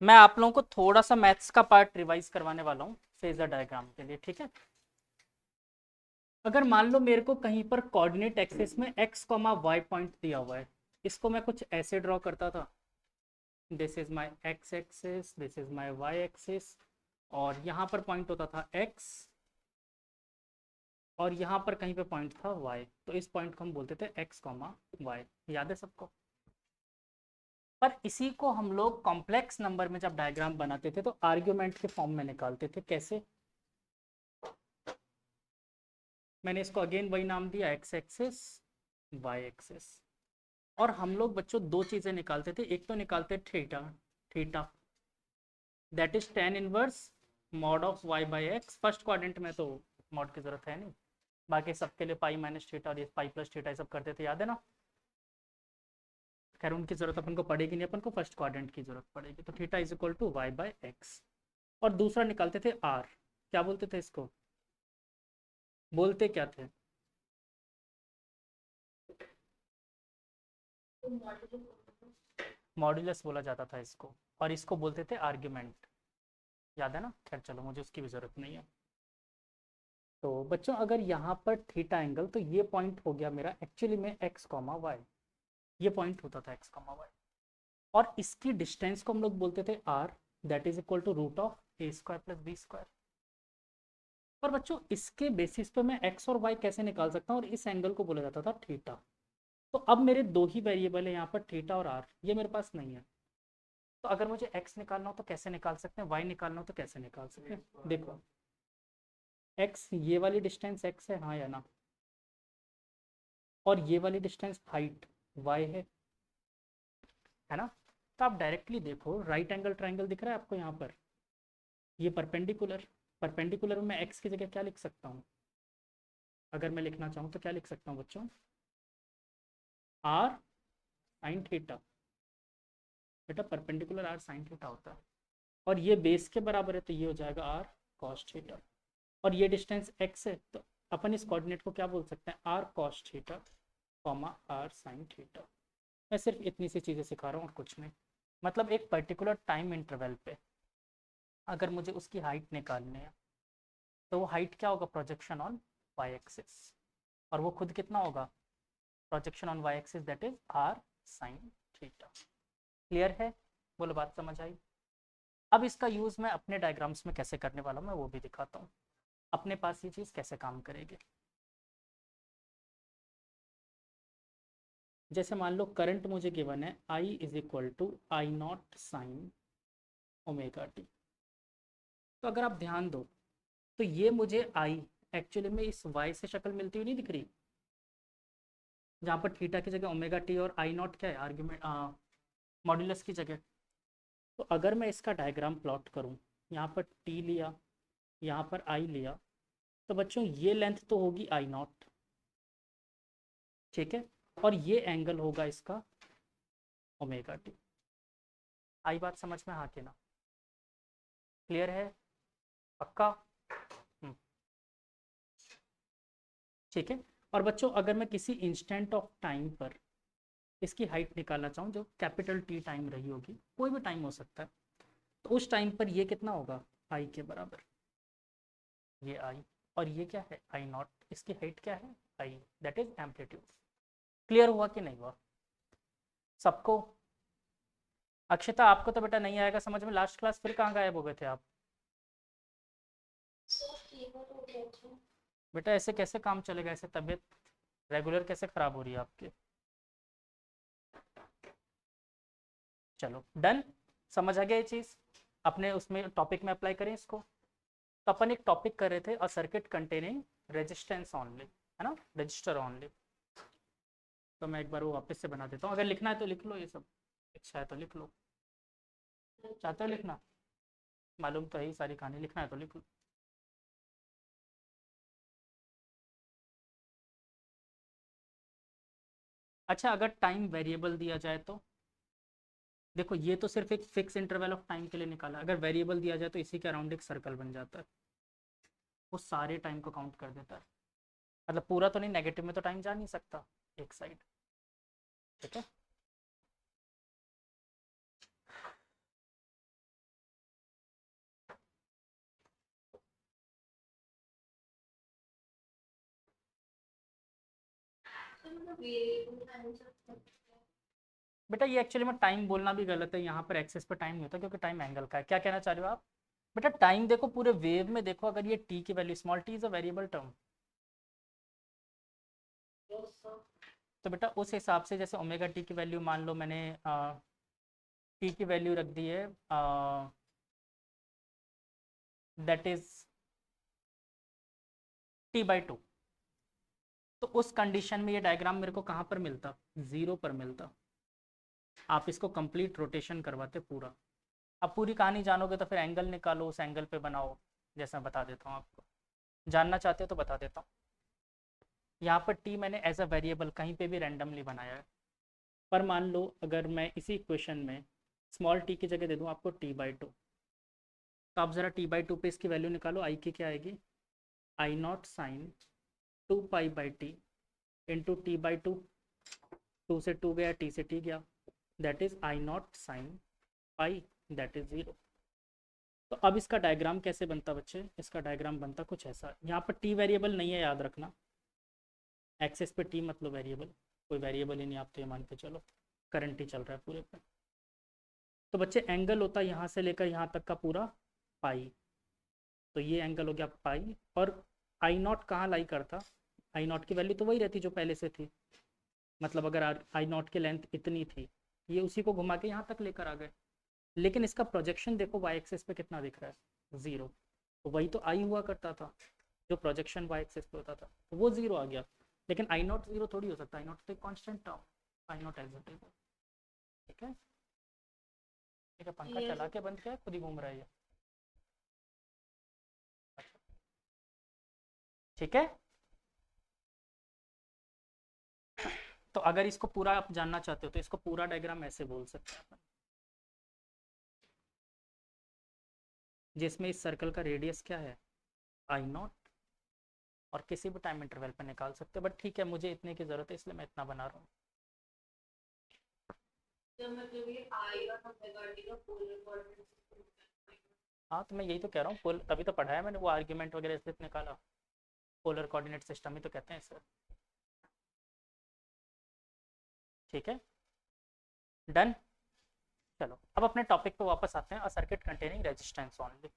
मैं आप लोगों को थोड़ा सा मैथ्स का पार्ट रिवाइज करवाने वाला हूँ फेजर डायग्राम के लिए, ठीक है। अगर मान लो मेरे को कहीं पर कोऑर्डिनेट एक्सिस में x, y पॉइंट दिया हुआ है, इसको मैं कुछ ऐसे ड्रॉ करता था, this is my x axis, this is my y axis, और यहाँ पर पॉइंट होता था x, और यहाँ पर कहीं पे पॉइंट था y, तो इस पॉइंट को हम बोलते थे x, y। याद है सबको? पर इसी को हम लोग कॉम्प्लेक्स नंबर में जब डायग्राम बनाते थे तो आर्ग्यूमेंट के फॉर्म में निकालते थे। कैसे? मैंने इसको अगेन वही नाम दिया, एक्स एक्सिस, वाई एक्सिस। और हम लोग बच्चों दो चीजें निकालते थे, एक तो निकालते theta, theta that is tan inverse mod of y by x. First quadrant में तो मॉड की जरूरत है नहीं, बाकी सबके लिए पाई माइनस थीटा और ये पाई प्लस थीटा ये सब करते थे, याद है ना? खैर उनकी जरूरत अपन को पड़ेगी नहीं, अपन को फर्स्ट क्वाड्रेंट की जरूरत पड़ेगी। तो theta is equal to Y by X. और दूसरा निकालते थे आर, क्या बोलते थे इसको? बोलते क्या थे? मॉड्यूलस बोला जाता था इसको, और इसको बोलते थे आर्ग्यूमेंट। याद है ना? खैर चलो, मुझे उसकी भी जरूरत नहीं है। तो बच्चों अगर यहाँ पर थीटा एंगल, तो ये पॉइंट हो गया मेरा एक्चुअली में एक्स कॉमा वाई, ये पॉइंट होता था एक्स कॉमा वाई। और इसकी डिस्टेंस को हम लोग बोलते थे R, that is equal to root of A square plus B square. पर बच्चों इसके बेसिस पे मैं एक्स और वाई कैसे निकाल सकता हूँ, और इस एंगल को बोला जाता था थीटा। तो अब मेरे दो ही वेरिएबल है यहाँ पर, थीटा और आर, ये मेरे पास नहीं है। तो अगर मुझे एक्स निकालना हो तो कैसे निकाल सकते हैं, वाई निकालना हो तो कैसे निकाल सकते हैं? देखो एक्स, ये वाली डिस्टेंस एक्स है, हाँ या ना? और ये वाली डिस्टेंस हाइट वाई है ना? तो आप डायरेक्टली देखो, राइट एंगल ट्राइंगल दिख रहा है आपको यहाँ पर, ये परपेंडिकुलर, परपेंडिकुलर में मैं एक्स की जगह क्या लिख सकता हूँ? अगर मैं लिखना चाहूँ तो क्या लिख सकता हूँ बच्चों? R sine theta. बेटा परपेंडिकुलर आर साइन थीटा होता है, और ये बेस के बराबर है, तो ये हो जाएगा आर कॉस थीटा। और ये डिस्टेंस एक्स है, तो अपन इस कोऑर्डिनेट को क्या बोल सकते हैं? R cos theta comma R sine theta. मैं सिर्फ इतनी सी चीज़ें सिखा रहा हूँ और कुछ नहीं। मतलब एक पर्टिकुलर टाइम इंटरवल पे अगर मुझे उसकी हाइट निकालनी है, तो वो हाइट क्या होगा? Projection on Y axis. और वो खुद कितना होगा? Projection on Y axis, that is R sine theta. Clear है? बोलो, बात समझ आई? अब इसका यूज़ मैं अपने डायग्राम्स में कैसे करने वाला हूँ मैं वो भी दिखाता हूँ, अपने पास ये चीज़ कैसे काम करेगी। जैसे मान लो करंट मुझे गिवन है I is equal to I not sine omega T. तो अगर आप ध्यान दो, तो ये मुझे I एक्चुअली में इस Y से शक्ल मिलती हुई नहीं दिख रही, जहाँ पर थीटा की जगह ओमेगा टी और आई नॉट क्या है? आर्ग्यूमेंट, मॉड्यूलस की जगह। तो अगर मैं इसका डायग्राम प्लॉट करूँ, यहाँ पर टी लिया, यहाँ पर आई लिया, तो बच्चों ये लेंथ तो होगी आई नॉट, ठीक है, और ये एंगल होगा इसका ओमेगा टी। आई बात समझ में? हाँ कि ना? क्लियर है? पक्का? हम्म, ठीक है। और बच्चों अगर मैं किसी इंस्टेंट ऑफ टाइम पर इसकी हाइट निकालना चाहूँ, जो कैपिटल टी टाइम रही होगी, कोई भी टाइम हो सकता है, तो उस टाइम पर ये कितना होगा? आई के बराबर, ये आई, और ये क्या है? आई नॉट। इसकी हाइट क्या है? आई, दैट इज एम्पलीट्यूड। क्लियर हुआ कि नहीं हुआ सबको? अक्षता आपको तो बेटा नहीं आएगा समझ में, लास्ट क्लास फिर कहाँ गायब हो गए थे आप? बेटा ऐसे कैसे काम चलेगा? ऐसे तबीयत रेगुलर कैसे खराब हो रही है आपकी? चलो डन, समझ आ गया ये चीज़? अपने उसमें टॉपिक में अप्लाई करें इसको। तो अपन एक टॉपिक कर रहे थे, a circuit containing resistance only, है ना, रजिस्टर ओनली। तो मैं एक बार वो वापस से बना देता हूँ, अगर लिखना है तो लिख लो ये सब, इच्छा है तो लिख लो। चाहते हो लिखना? मालूम तो है ही सारी कहानी, लिखना है तो लिख लो। अच्छा अगर टाइम वेरिएबल दिया जाए तो? देखो ये तो सिर्फ एक फिक्स इंटरवल ऑफ टाइम के लिए निकाला, अगर वेरिएबल दिया जाए तो इसी के अराउंड एक सर्कल बन जाता है, वो सारे टाइम को काउंट कर देता है। मतलब पूरा तो नहीं, नेगेटिव में तो टाइम जा नहीं सकता एक साइड, ठीक है। बेटा ये एक्चुअली में टाइम बोलना भी गलत है, यहाँ पर एक्सेस पे टाइम नहीं होता क्योंकि टाइम एंगल का है। क्या कहना चाह रहे हो आप? बेटा टाइम देखो पूरे वेव में देखो, अगर ये टी की value, small T is a variable term, तो बेटा उस हिसाब से जैसे ओमेगा टी की वैल्यू मान लो मैंने टी की वैल्यू रख दी है that is T by two, तो उस कंडीशन में ये डायग्राम मेरे को कहाँ पर मिलता? जीरो पर मिलता। आप इसको कंप्लीट रोटेशन करवाते पूरा। अब पूरी कहानी जानोगे तो फिर एंगल निकालो, उस एंगल पे बनाओ, जैसा मैं बता देता हूँ आपको। जानना चाहते हो तो बता देता हूँ। यहाँ पर टी मैंने एज अ वेरिएबल कहीं पे भी रैंडमली बनाया है, पर मान लो अगर मैं इसी इक्वेशन में स्मॉल टी की जगह दे दूँ आपको टी बाई टू, तो आप ज़रा टी बाई टू पे इसकी वैल्यू निकालो, आई की क्या आएगी? I not sine two pi by T into T by two, two से टू गया, टी से टी गया, that is I not sine pi, that is zero. तो अब इसका डायग्राम कैसे बनता बच्चे? इसका डायग्राम बनता कुछ ऐसा। यहाँ पर टी वेरिएबल नहीं है, याद रखना, एक्सेस पे टी मतलब वेरिएबल, कोई वेरिएबल ही नहीं, आप तो ये मान के चलो करंट ही चल रहा है पूरे पे। तो बच्चे एंगल होता है यहाँ से लेकर यहाँ तक का पूरा पाई, तो ये एंगल हो गया पाई। और आई नॉट कहाँ लाई करता? आई नॉट की वैल्यू तो वही रहती जो पहले से थी, मतलब अगर आई नॉट की लेंथ इतनी थी, ये उसी को घुमा के यहाँ तक लेकर आ गए। लेकिन इसका प्रोजेक्शन देखो वाई एक्सिस पे कितना दिख रहा है? जीरो। तो वही तो आई हुआ करता था, जो प्रोजेक्शन वाई एक्सिस पे होता था, तो वो जीरो आ गया। लेकिन आई नॉट जीरो थोड़ी हो सकता, आई नॉट तो एक constant term, I naught as it is. ठीक है, ठीक है। पंखा चला के बंद किया, खुद ही घूम रहा है ये। ठीक है, तो अगर इसको पूरा आप जानना चाहते हो तो इसको पूरा डायग्राम ऐसे बोल सकते हैं अपन, जिसमें इस सर्कल का रेडियस क्या है? आई नॉट, और किसी भी टाइम इंटरवल पे निकाल सकते हो, बट ठीक है मुझे इतने की जरूरत है इसलिए मैं इतना बना रहा हूँ। हाँ तो मैं यही तो कह रहा हूँ, तभी तो पढ़ाया मैंने, वो आर्ग्यूमेंट वगैरह इसलिए निकाला, पोलर कोऑर्डिनेट सिस्टम ही तो कहते हैं इसे। ठीक है, डन। चलो अब अपने टॉपिक पे वापस आते हैं, a circuit containing resistance only.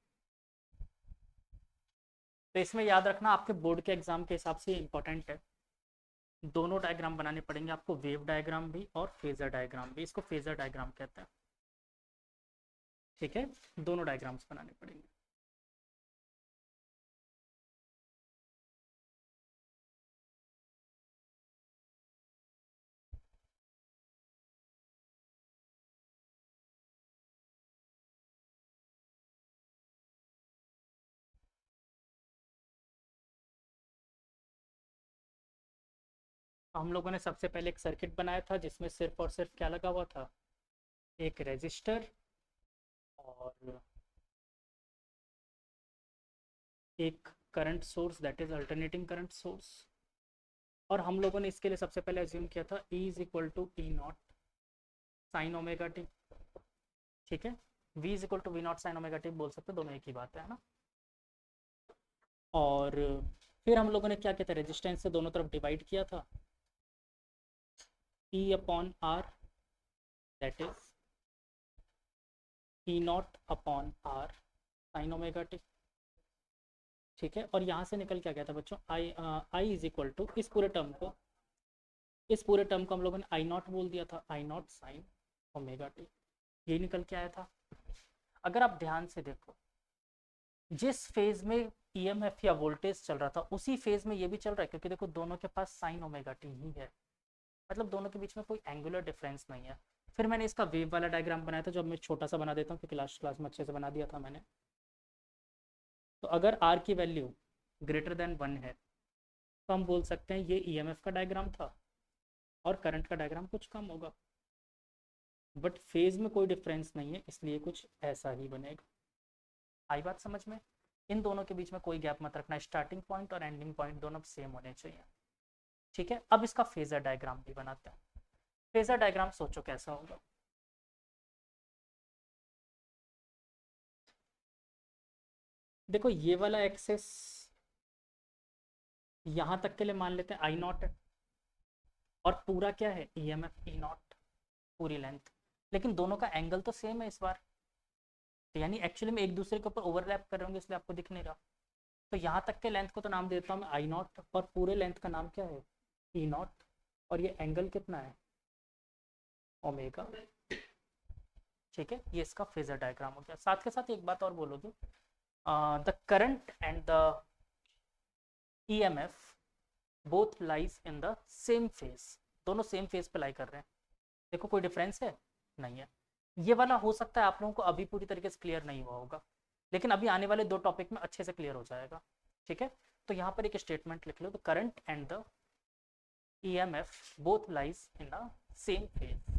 तो इसमें याद रखना आपके बोर्ड के एग्जाम के हिसाब से इंपॉर्टेंट है, दोनों डायग्राम बनाने पड़ेंगे आपको, वेव डायग्राम भी और फेजर डायग्राम भी, इसको फेजर डायग्राम कहते हैं। ठीक है, दोनों डायग्राम्स बनाने पड़ेंगे। तो हम लोगों ने सबसे पहले एक सर्किट बनाया था जिसमें सिर्फ और सिर्फ क्या लगा हुआ था? एक रेजिस्टर और एक current source, that is alternating current source. और हम लोगों ने इसके लिए सबसे पहले अज्यूम किया था E is equal to E naught sine omega T. ठीक है, V is equal to V not sine omega T बोल सकते, दोनों एक ही बात है ना। और फिर हम लोगों ने क्या किया था? रेजिस्टेंस से दोनों तरफ डिवाइड किया था, E upon R, that is E naught upon R sine omega T. ठीक है, और यहाँ से निकल क्या गया था बच्चों? आई इज इक्वल टू इस पूरे टर्म को हम लोगों ने आई नॉट बोल दिया था, आई नॉट साइन ओमेगा टी, ये निकल के आया था। अगर आप ध्यान से देखो, जिस फेज में ईएमएफ या वोल्टेज चल रहा था उसी फेज में ये भी चल रहा है, क्योंकि देखो दोनों के पास साइन ओमेगा टी ही है, मतलब दोनों के बीच में कोई एंगुलर डिफरेंस नहीं है। फिर मैंने इसका वेव वाला डायग्राम बनाया था, जो अब मैं छोटा सा बना देता हूँ क्योंकि लास्ट क्लास में अच्छे से बना दिया था मैंने। तो अगर आर की वैल्यू ग्रेटर देन 1 है तो हम बोल सकते हैं ये ईएमएफ का डायग्राम था और करंट का डायग्राम कुछ कम होगा, बट फेज में कोई डिफरेंस नहीं है इसलिए कुछ ऐसा ही बनेगा। आई बात समझ में? इन दोनों के बीच में कोई गैप मत रखना, स्टार्टिंग पॉइंट और एंडिंग पॉइंट दोनों सेम होने चाहिए। ठीक है, अब इसका फेजर डायग्राम भी बनाते हैं। फेजर डायग्राम सोचो कैसा होगा? देखो ये वाला एक्सेस यहाँ तक के लिए मान लेते हैं आई नॉट है, और पूरा क्या है EMF E नॉट, पूरी लेंथ, लेकिन दोनों का एंगल तो सेम है इस बार, तो यानी एक्चुअली में एक दूसरे के ऊपर ओवरलैप कर रहे होंगे, इसलिए आपको दिख नहीं रहा। तो यहाँ तक के लेंथ को तो नाम देता हूँ मैं आई नॉट, और पूरे लेंथ का नाम क्या है ई नॉट, और ये एंगल कितना है ओमेगा। ठीक है, ये इसका फेजर डायग्राम हो गया। साथ के साथ एक बात और बोलोगे, the current and the EMF both lies in the same phase, दोनों सेम फेज पे लाई कर रहे हैं। देखो कोई डिफरेंस है नहीं है। ये वाला हो सकता है आप लोगों को अभी पूरी तरीके से क्लियर नहीं हुआ होगा, लेकिन अभी आने वाले 2 टॉपिक में अच्छे से क्लियर हो जाएगा। ठीक है, तो यहाँ पर एक स्टेटमेंट लिख लो, the current and the EMF both lies in the same phase।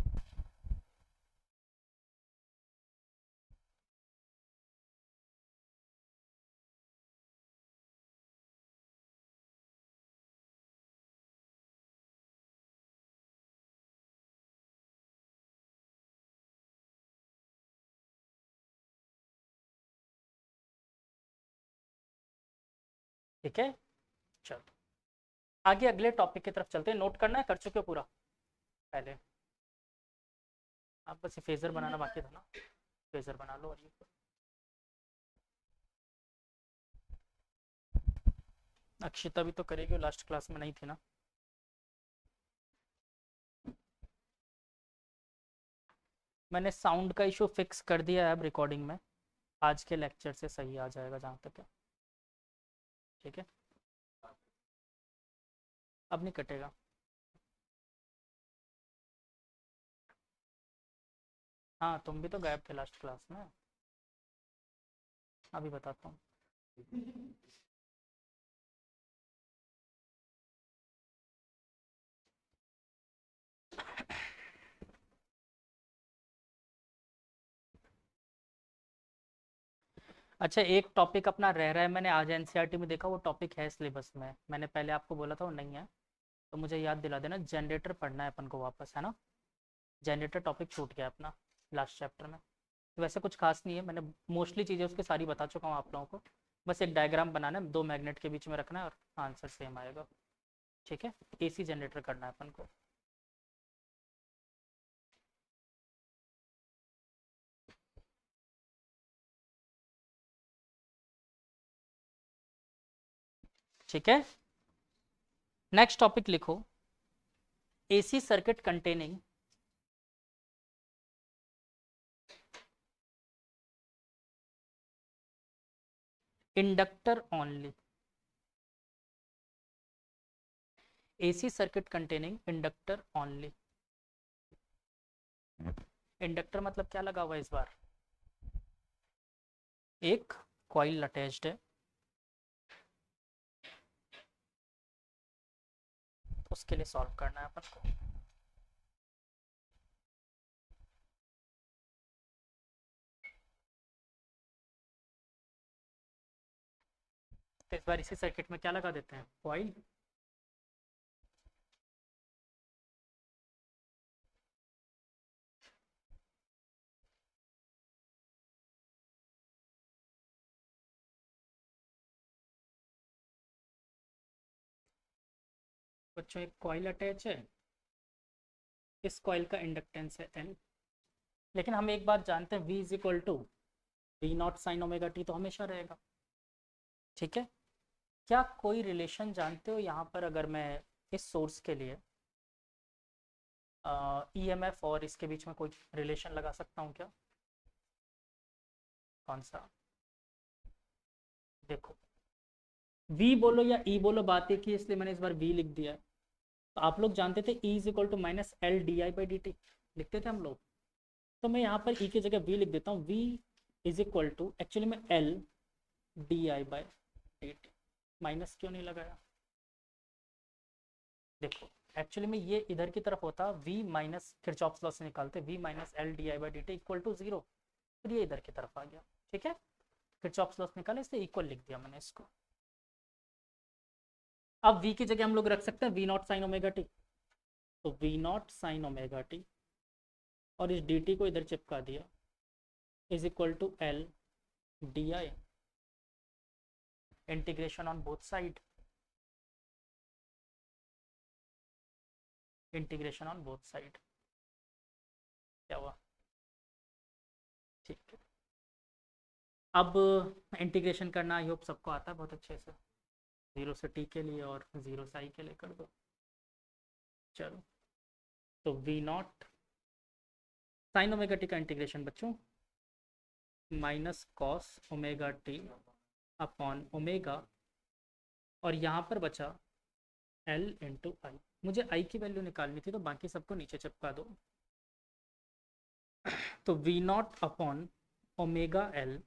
ठीक है, चलो आगे अगले टॉपिक की तरफ चलते हैं। नोट करना है, कर चुके हो पूरा पहले, आप बस फेजर बनाना बाकी था ना, फेजर बना लो। और ये अक्षिता भी तो करेगी, लास्ट क्लास में नहीं थी ना। मैंने साउंड का इशू फिक्स कर दिया है अब रिकॉर्डिंग में, आज के लेक्चर से सही आ जाएगा जहाँ तक है। ठीक है, अब नहीं कटेगा। हाँ तुम भी तो गायब थे लास्ट क्लास में, अभी बताता हूँ। अच्छा, एक टॉपिक अपना रह रहा है, मैंने आज NCERT में देखा, वो टॉपिक है सिलेबस में, मैंने पहले आपको बोला था वो नहीं है, तो मुझे याद दिला देना। जनरेटर पढ़ना है अपन को वापस, है ना। जनरेटर टॉपिक छूट गया अपना लास्ट चैप्टर में। तो वैसे कुछ खास नहीं है, मैंने मोस्टली चीज़ें उसके सारी बता चुका हूँ आप लोगों को। बस एक डायग्राम बनाना है, 2 मैग्नेट के बीच में रखना है और आंसर सेम आएगा। ठीक है, AC जनरेटर करना है अपन को। ठीक है, नेक्स्ट टॉपिक लिखो, AC circuit containing inductor only. AC circuit containing inductor only. Inductor मतलब क्या लगा हुआ है इस बार, एक कॉइल अटैच्ड है, उसके लिए सॉल्व करना है अपन को। तो इस बार इसी सर्किट में क्या लगा देते हैं, कॉइल। बच्चों एक कॉइल अटैच है, इस कॉइल का इंडक्टेंस है L, लेकिन हम एक बात जानते हैं, V is equal to V not sine omega T, तो हमेशा रहेगा। ठीक है, क्या कोई रिलेशन जानते हो यहाँ पर, अगर मैं इस सोर्स के लिए EMF और इसके बीच में कोई रिलेशन लगा सकता हूँ क्या, कौन सा। देखो V बोलो या E बोलो, बात एक ही, इसलिए मैंने इस बार V लिख दिया है। तो आप लोग जानते थे E is equal to minus L D I by D T, लिखते थे हम लोग। तो मैं यहाँ पर E की जगह V लिख देता हूँ, V is equal to actually में L D I by D T. Minus क्यों नहीं लगाया, देखो एक्चुअली में ये इधर की तरफ होता V माइनस, किरचॉफ्स लॉ से निकालते V minus L D I by D T equal to 0, फिर ये इधर की तरफ आ गया। ठीक है, किरचॉफ्स लॉ से निकाले, इससे इक्वल लिख दिया मैंने इसको। अब V की जगह हम लोग रख सकते हैं V naught sine omega T, तो V naught sine omega T, और इस डी टी को इधर चिपका दिया, is equal to L D I, integration on both side. Integration on both side. क्या हुआ? ठीक है। अब इंटीग्रेशन करना आई होप सबको आता है बहुत अच्छे से। 0 से t के लिए और 0 से i के लिए कर दो। चलो, तो v0 साइन ओमेगा टी का इंटीग्रेशन बच्चों minus cos omega T upon omega, और यहाँ पर बचा L इंटू आई। मुझे I की वैल्यू निकालनी थी तो बाकी सबको नीचे चिपका दो। तो v0 upon omega L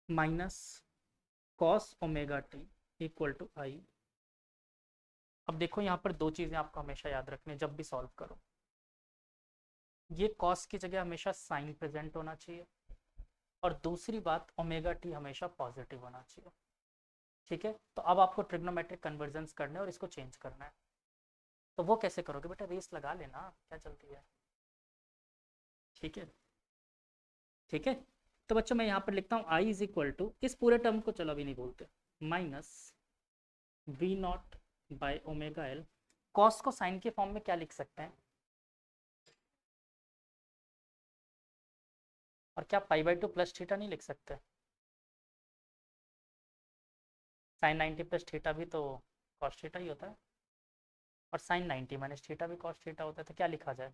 minus cos omega T equal to I. अब देखो यहाँ पर दो चीज़ें आपको हमेशा याद रखनी है जब भी सॉल्व करो। ये कॉस की जगह हमेशा साइन प्रेजेंट होना चाहिए, और दूसरी बात ओमेगा टी हमेशा पॉजिटिव होना चाहिए। ठीक है, तो अब आपको ट्रिग्नोमेट्रिक कन्वर्जन्स करने और इसको चेंज करना है। तो वो कैसे करोगे बेटा? रेस लगा लेना, क्या चलती है। ठीक है, ठीक है। तो बच्चों मैं यहाँ पर लिखता हूँ आई इज इक्वल टू, इस पूरे टर्म को चलो अभी नहीं बोलते, minus V naught by omega L. Cos को साइन के फॉर्म में क्या लिख सकते हैं? और क्या pi by two plus theta नहीं लिख सकते? साइन 90 प्लस थीटा भी तो कॉस थीटा ही होता है, और साइन 90 माइनस थीटा भी कॉस थीटा होता है। तो क्या लिखा जाए?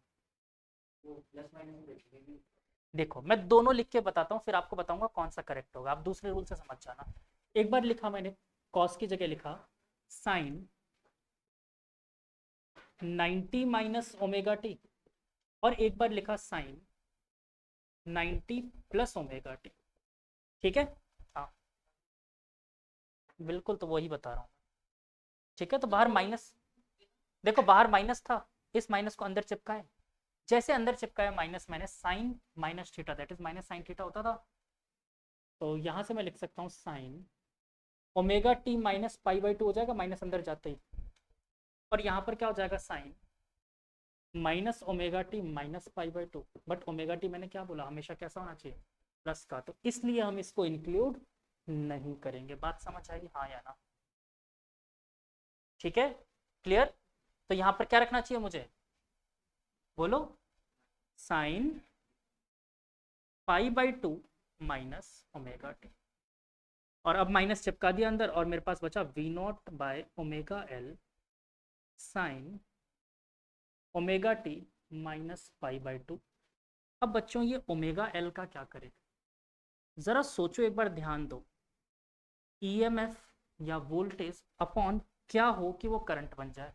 देखो मैं दोनों लिख के बताता हूँ, फिर आपको बताऊंगा कौन सा करेक्ट होगा, आप दूसरे रूल से समझ जाना। एक बार लिखा मैंने, कॉस की जगह लिखा साइन 90 माइनस ओमेगा टी, और एक बार लिखा साइन 90 प्लस ओमेगा टी। ठीक है, हाँ बिल्कुल, तो वही बता रहा हूँ। ठीक है, तो बाहर माइनस, देखो बाहर माइनस था, इस माइनस को अंदर चिपकाए, जैसे अंदर चिपकाया minus minus sine minus theta, that is minus sine theta होता था। तो यहां से मैं लिख सकता हूँ sine omega T minus pi by two हो जाएगा माइनस अंदर जाते ही, और यहाँ पर क्या हो जाएगा sine minus omega T minus pi by two. But omega T मैंने क्या बोला, हमेशा कैसा होना चाहिए? प्लस का, तो इसलिए हम इसको इंक्लूड नहीं करेंगे। बात समझ आई, हाँ या ना? ठीक है, क्लियर। तो यहाँ पर क्या रखना चाहिए मुझे, बोलो? Sine pi by to minus omega T, और अब माइनस चिपका दिया अंदर, और मेरे पास बचा V naught by omega L sine omega T minus pi by two. अब बच्चों ये ओमेगा एल का क्या करें, जरा सोचो एक बार, ध्यान दो। ईएमएफ या वोल्टेज अपॉन क्या हो कि वो करंट बन जाए?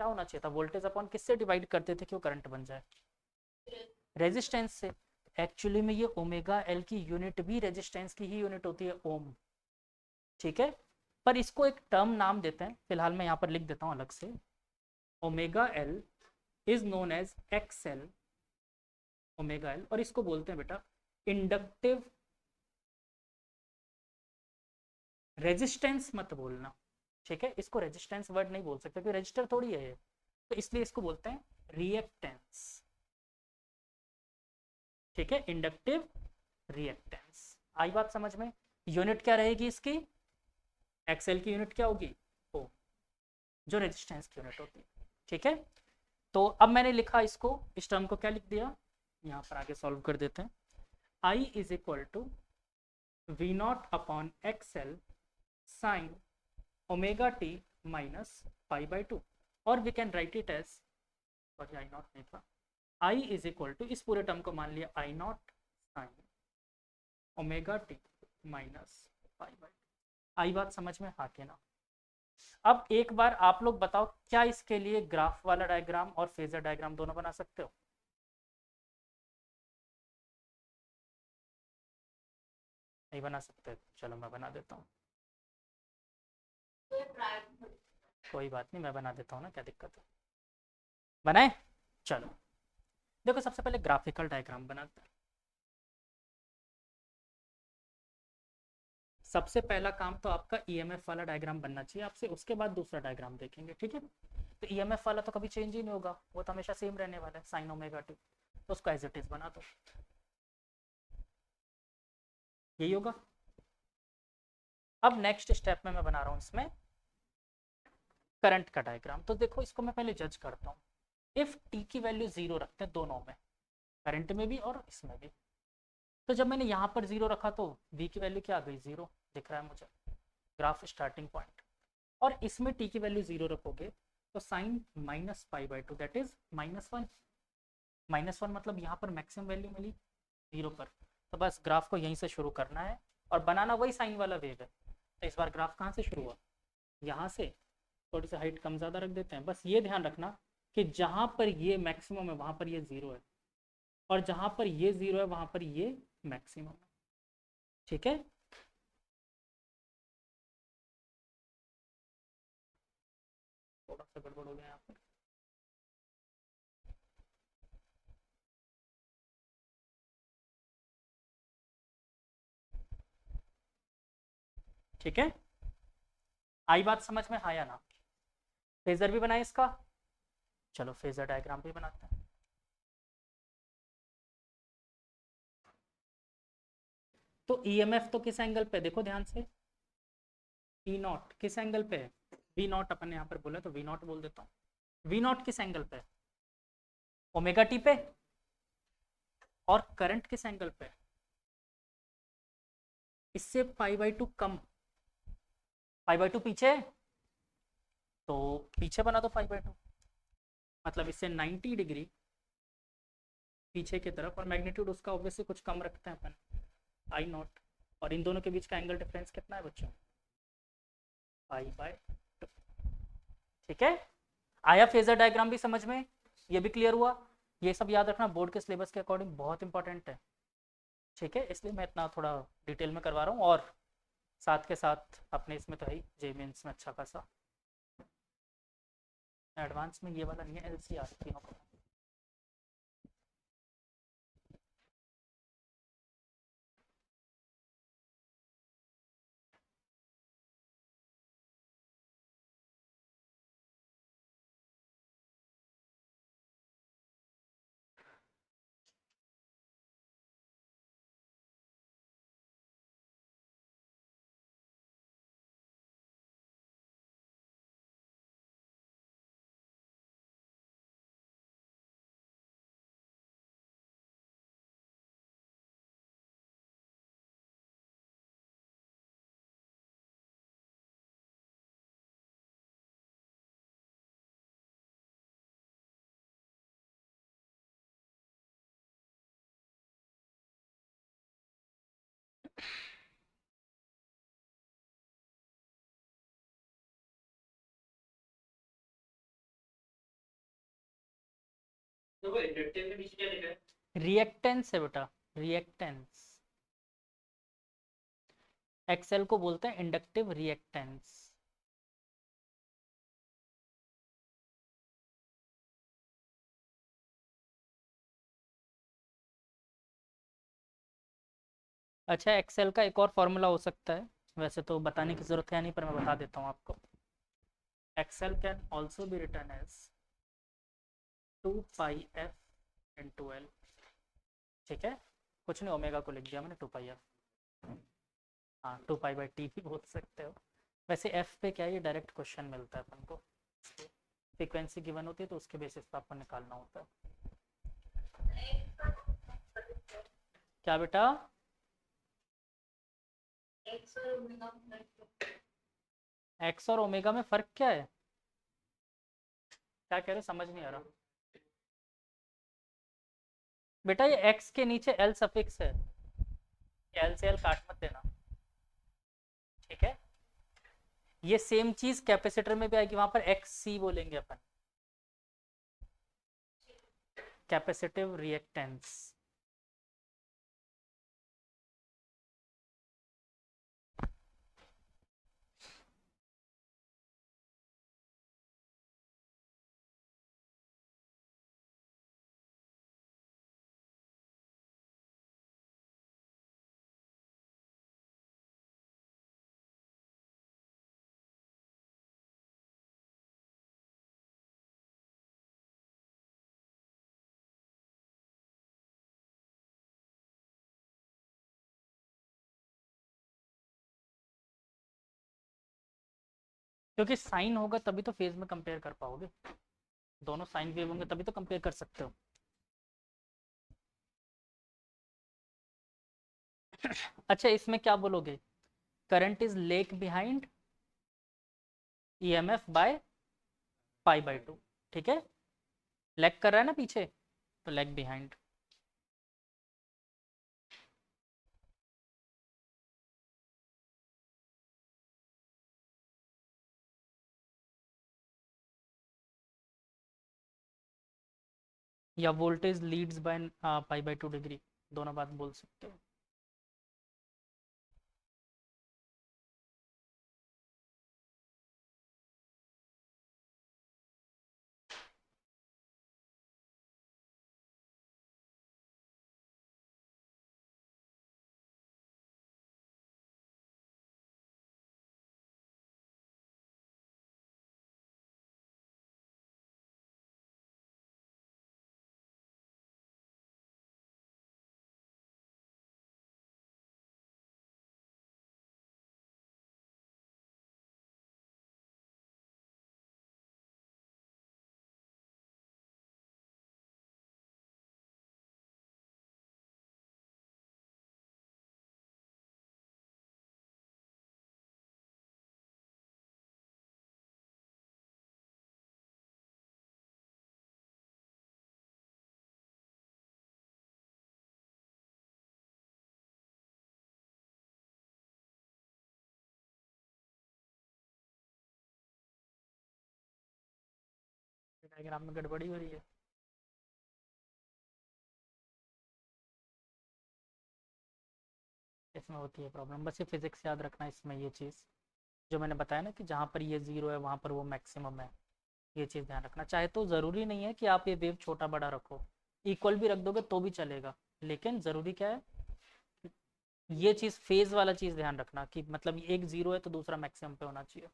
क्या होना चाहिए था? वोल्टेज अपॉन किससे डिवाइड करते थे कि वो करंट बन जाए? रेजिस्टेंस से। एक्चुअली में ये ओमेगा एल की यूनिट भी रेजिस्टेंस की ही यूनिट होती है, ओम। ठीक है, पर इसको एक टर्म नाम देते हैं, फिलहाल मैं यहाँ पर लिख देता हूँ अलग से। Omega L is known as X L, omega L, और इसको बोलते हैं बेटा इंडक्टिव रेजिस्टेंस। मत बोलना, ठीक है, इसको रेजिस्टेंस वर्ड नहीं बोल सकते क्योंकि रजिस्टर थोड़ी है ये, तो इसलिए इसको बोलते हैं रिएक्टेंस। ठीक है, इंडक्टिव रिएक्टेंस। आई बात समझ में? यूनिट क्या रहेगी इसकी? एक्सएल की यूनिट क्या होगी? ओ, जो रेजिस्टेंस की यूनिट होती है। ठीक है, तो अब मैंने लिखा इसको, इस टर्म को क्या लिख दिया, यहाँ पर आगे सॉल्व कर देते हैं। I is equal to V not upon X L sine omega T minus pi by two, और V can write it as, sorry I nought नहीं था, आई इज इक्वल टू, इस पूरे टर्म को मान लिया I not sine omega T minus pi by two. I बात समझ में, हाँ के ना? अब एक बार आप लोग बताओ, क्या इसके लिए ग्राफ वाला डायग्राम और फेजर डायग्राम दोनों बना सकते हो? नहीं बना सकते? चलो मैं बना देता हूँ, कोई बात नहीं, मैं बना देता हूँ ना, क्या दिक्कत है, बनाए। चलो देखो, सबसे पहले ग्राफिकल डायग्राम बनाते हैं। सबसे पहला काम तो आपका ईएमएफ वाला डायग्राम बनना चाहिए आपसे, उसके बाद दूसरा डायग्राम देखेंगे। ठीक है, तो ईएमएफ वाला तो कभी चेंज ही नहीं होगा, वो तो हमेशा सेम रहने वाला है, साइन ओमेगा टी, तो उसको एज इट इज बना दो, यही होगा। अब नेक्स्ट स्टेप में मैं बना रहा हूँ इसमें करंट का डायग्राम। तो देखो इसको मैं पहले जज करता हूँ। इफ टी की वैल्यू 0 रखते हैं दोनों में, करंट में भी और इसमें भी, तो जब मैंने यहाँ पर 0 रखा तो v की वैल्यू क्या आ गई, 0 दिख रहा है मुझे, ग्राफ स्टार्टिंग पॉइंट। और इसमें t की वैल्यू 0 रखोगे तो साइन -π/2 दैट इज -1। -1 मतलब यहाँ पर मैक्सिमम वैल्यू मिली 0 पर। तो बस ग्राफ को यहीं से शुरू करना है और बनाना वही साइन वाला वेव है। तो इस बार ग्राफ कहाँ से शुरू हुआ, यहाँ से। थोड़ी सी हाइट कम ज़्यादा रख देते हैं। बस ये ध्यान रखना कि जहाँ पर ये मैक्सिमम है वहाँ पर ये 0 है, और जहाँ पर ये 0 है वहाँ पर ये मैक्सिमम है। ठीक है, थोड़ा सा गड़बड़ हो गया यहाँ पर। ठीक है, आई बात समझ में, हाँ या ना। फेजर भी बनाए इसका, चलो फेजर डायग्राम भी बनाते हैं। तो ईएमएफ तो किस एंगल पे, देखो ध्यान से, ई नॉट किस एंगल पे है, वी नॉट अपन ने यहाँ पर बोला तो वी नॉट बोल देता हूँ। वी नॉट किस एंगल पे है, ओमेगा टी पे। और करंट किस एंगल पे, इससे π/2 कम, π/2 पीछे, तो पीछे बना दो π/2, मतलब इससे 90 डिग्री पीछे की तरफ, और मैग्नीट्यूड उसका ऑब्वियसली कुछ कम रखते हैं अपन, आई नॉट। और इन दोनों के बीच का एंगल डिफरेंस कितना है बच्चों, π/2। ठीक है, आया फेजर डायग्राम भी समझ में, ये भी क्लियर हुआ। ये सब याद रखना, बोर्ड के सिलेबस के अकॉर्डिंग बहुत इंपॉर्टेंट है। ठीक है, इसलिए मैं इतना थोड़ा डिटेल में करवा रहा हूँ, और साथ के साथ अपने इसमें तो है ही जे मेंस में अच्छा खासा। एडवांस में ये वाला नहीं है, एलसीआर तीनों का। देखो इंडक्टेंस के पीछे क्या लिखा है, रिएक्टेंस है बेटा, रिएक्टेंस। एक्सएल को बोलते हैं इंडक्टिव रिएक्टेंस। अच्छा, एक्सेल का एक और फॉर्मूला हो सकता है, वैसे तो बताने की जरूरत है नहीं, पर मैं बता देता हूँ आपको। X L can also be written as 2πf/L। ठीक है, कुछ नहीं, ओमेगा को लिख दिया मैंने 2πf। हाँ, 2π/T भी बोल सकते हो। वैसे एफ पे क्या है, ये डायरेक्ट क्वेश्चन मिलता है अपन को, फ्रीक्वेंसी गिवन होती है तो उसके बेसिस पे आपको निकालना होता है। क्या बेटा, एक्स और ओमेगा में फर्क क्या है, क्या कह रहे हो, समझ नहीं आ रहा बेटा। ये एक्स के नीचे एल सफिक्स है, एल से एल काट मत देना। ठीक है, ये सेम चीज कैपेसिटर में भी आएगी, वहां पर एक्स सी बोलेंगे अपन, कैपेसिटिव रिएक्टेंस। क्योंकि साइन होगा तभी तो फेज में कंपेयर कर पाओगे, दोनों साइन वेव होंगे तभी तो कंपेयर कर सकते हो। अच्छा इसमें क्या बोलोगे, current is lag behind EMF by पाई/2, ठीक है, लैग कर रहा है ना पीछे, तो लैग बिहाइंड। या वोल्टेज लीड्स बाय पाई/2 डिग्री, दोनों बात बोल सकते हो। डायग्राम में गड़बड़ी हो रही है। इसमें होती है प्रॉब्लम, बस ये फिजिक्स याद रखना इसमें, ये चीज़ जो मैंने बताया ना कि जहाँ पर ये जीरो है वहाँ पर वो मैक्सिमम है, ये चीज़ ध्यान रखना। चाहे तो ज़रूरी नहीं है कि आप ये वेव छोटा बड़ा रखो, इक्वल भी रख दोगे तो भी चलेगा, लेकिन ज़रूरी क्या है, ये चीज़ फेज वाला चीज़ ध्यान रखना कि मतलब एक जीरो है तो दूसरा मैक्सिमम पे होना चाहिए,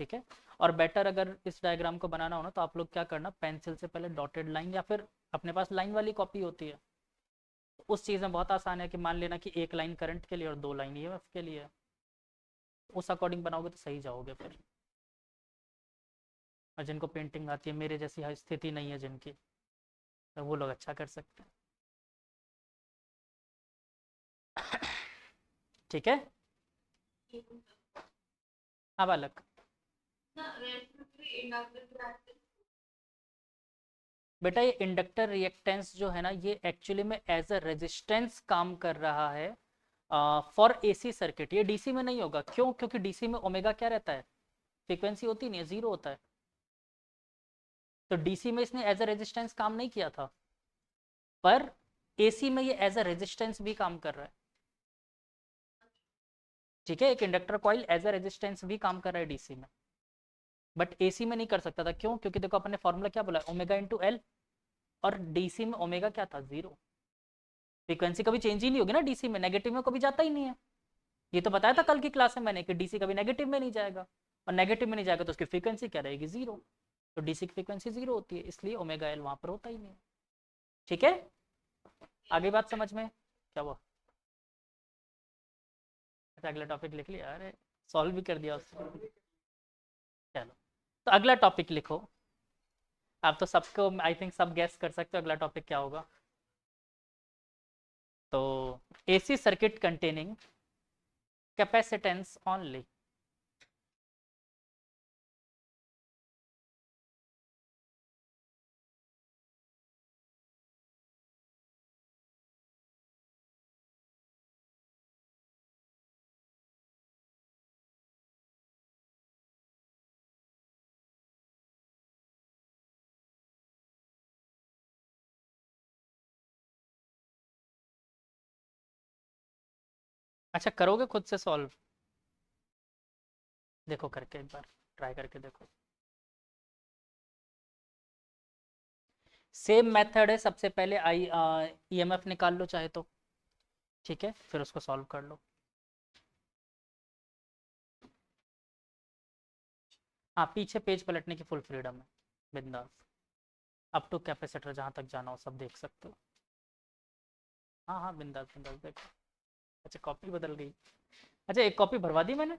ठीक है। और बेटर अगर इस डायग्राम को बनाना हो ना तो आप लोग क्या करना, पेंसिल से पहले डॉटेड लाइन, या फिर अपने पास लाइन वाली कॉपी होती है, उस चीज़ में बहुत आसान है कि मान लेना कि एक लाइन करंट के लिए और दो लाइन ईएमएफ के लिए, उस अकॉर्डिंग बनाओगे तो सही जाओगे फिर। और जिनको पेंटिंग आती है, मेरे जैसी स्थिति नहीं है जिनकी, तो वो लोग अच्छा कर सकते हैं। ठीक है। हाँ बालक, बेटा ये इंडक्टर रिएक्टेंस जो है ना, ये एक्चुअली में एज अ रेजिस्टेंस काम कर रहा है फॉर एसी सर्किट। ये डीसी में नहीं होगा, क्यों, क्योंकि डीसी में ओमेगा क्या रहता है, फ्रीक्वेंसी होती नहीं है, जीरो होता है, तो डीसी में इसने एज अ रेजिस्टेंस काम नहीं किया था, पर एसी में ये एज अ रेजिस्टेंस भी काम कर रहा है, ठीक है। एक inductor coil as a resistance भी काम कर रहा है डीसी में, बट एसी में नहीं कर सकता था, क्यों, क्योंकि देखो अपने फॉर्मूला क्या बोला, ओमेगा इंटू एल, और डीसी में ओमेगा क्या था, जीरो, फ्रीक्वेंसी कभी चेंज ही नहीं होगी ना डीसी में, नेगेटिव में कभी जाता ही नहीं है। ये तो बताया था कल की क्लास में मैंने कि डीसी कभी नेगेटिव में नहीं जाएगा, और नेगेटिव में नहीं जाएगा तो उसकी फ्रीक्वेंसी क्या रहेगी, जीरो, तो डीसी की फ्रीक्वेंसी जीरो होती है, इसलिए ओमेगा एल वहां पर होता ही नहीं है, ठीक है। आगे बात समझ में, क्या हुआ, अच्छा अगला टॉपिक लिख लिया, अरे सॉल्व भी कर दिया उसको, चलो तो अगला टॉपिक लिखो। आप तो सबको आई थिंक सब गैस कर सकते हो अगला टॉपिक क्या होगा, तो AC circuit containing capacitance only. अच्छा करोगे खुद से सॉल्व, देखो करके एक बार ट्राई करके देखो, सेम मेथड है, सबसे पहले आई ईएमएफ निकाल लो चाहे तो, ठीक है, फिर उसको सॉल्व कर लो। हाँ पीछे पेज पलटने की फुल फ्रीडम है, बिंदास, अप टू कैपेसिटर जहाँ तक जाना हो सब देख सकते हो। हाँ हाँ बिंदास बिंदास देखो। अच्छा कॉपी बदल गई, अच्छा एक कॉपी भरवा दी मैंने,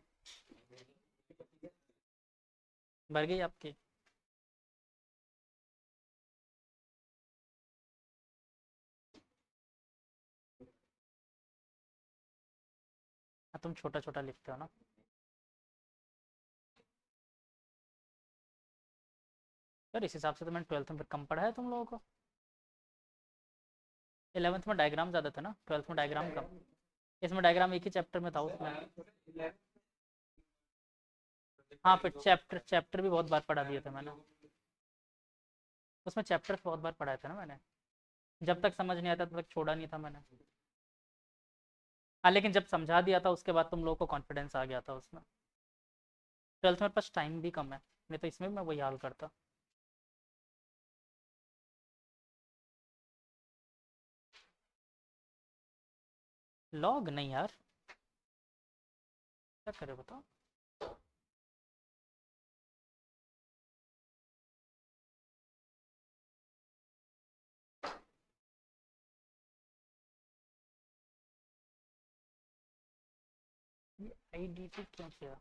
भर गई आपकी? हाँ, तुम छोटा छोटा लिखते हो ना। यार इस हिसाब से तो मैंने 12th में फिर कम पढ़ा है तुम लोगों को। 11th में डायग्राम ज़्यादा था ना, 12th में डायग्राम कम। इसमें डायग्राम एक ही चैप्टर में था उसमें। हाँ फिर चैप्टर चैप्टर भी बहुत बार पढ़ा दिए थे मैंने। उसमें चैप्टर्स बहुत बार पढ़ाए थे ना मैंने। जब तक समझ नहीं आता तब तक छोड़ा नहीं था मैंने। हाँ लेकिन जब समझा दिया था उसके बाद तुम लोगों को कॉन्फिडेंस आ गया था उसमें। 12th में पास टाइम भी कम है, नहीं तो इसमें भी मैं वही हाल करता। लॉग नहीं यार, क्या करे बताओ। ये आईडीटी क्यों किया?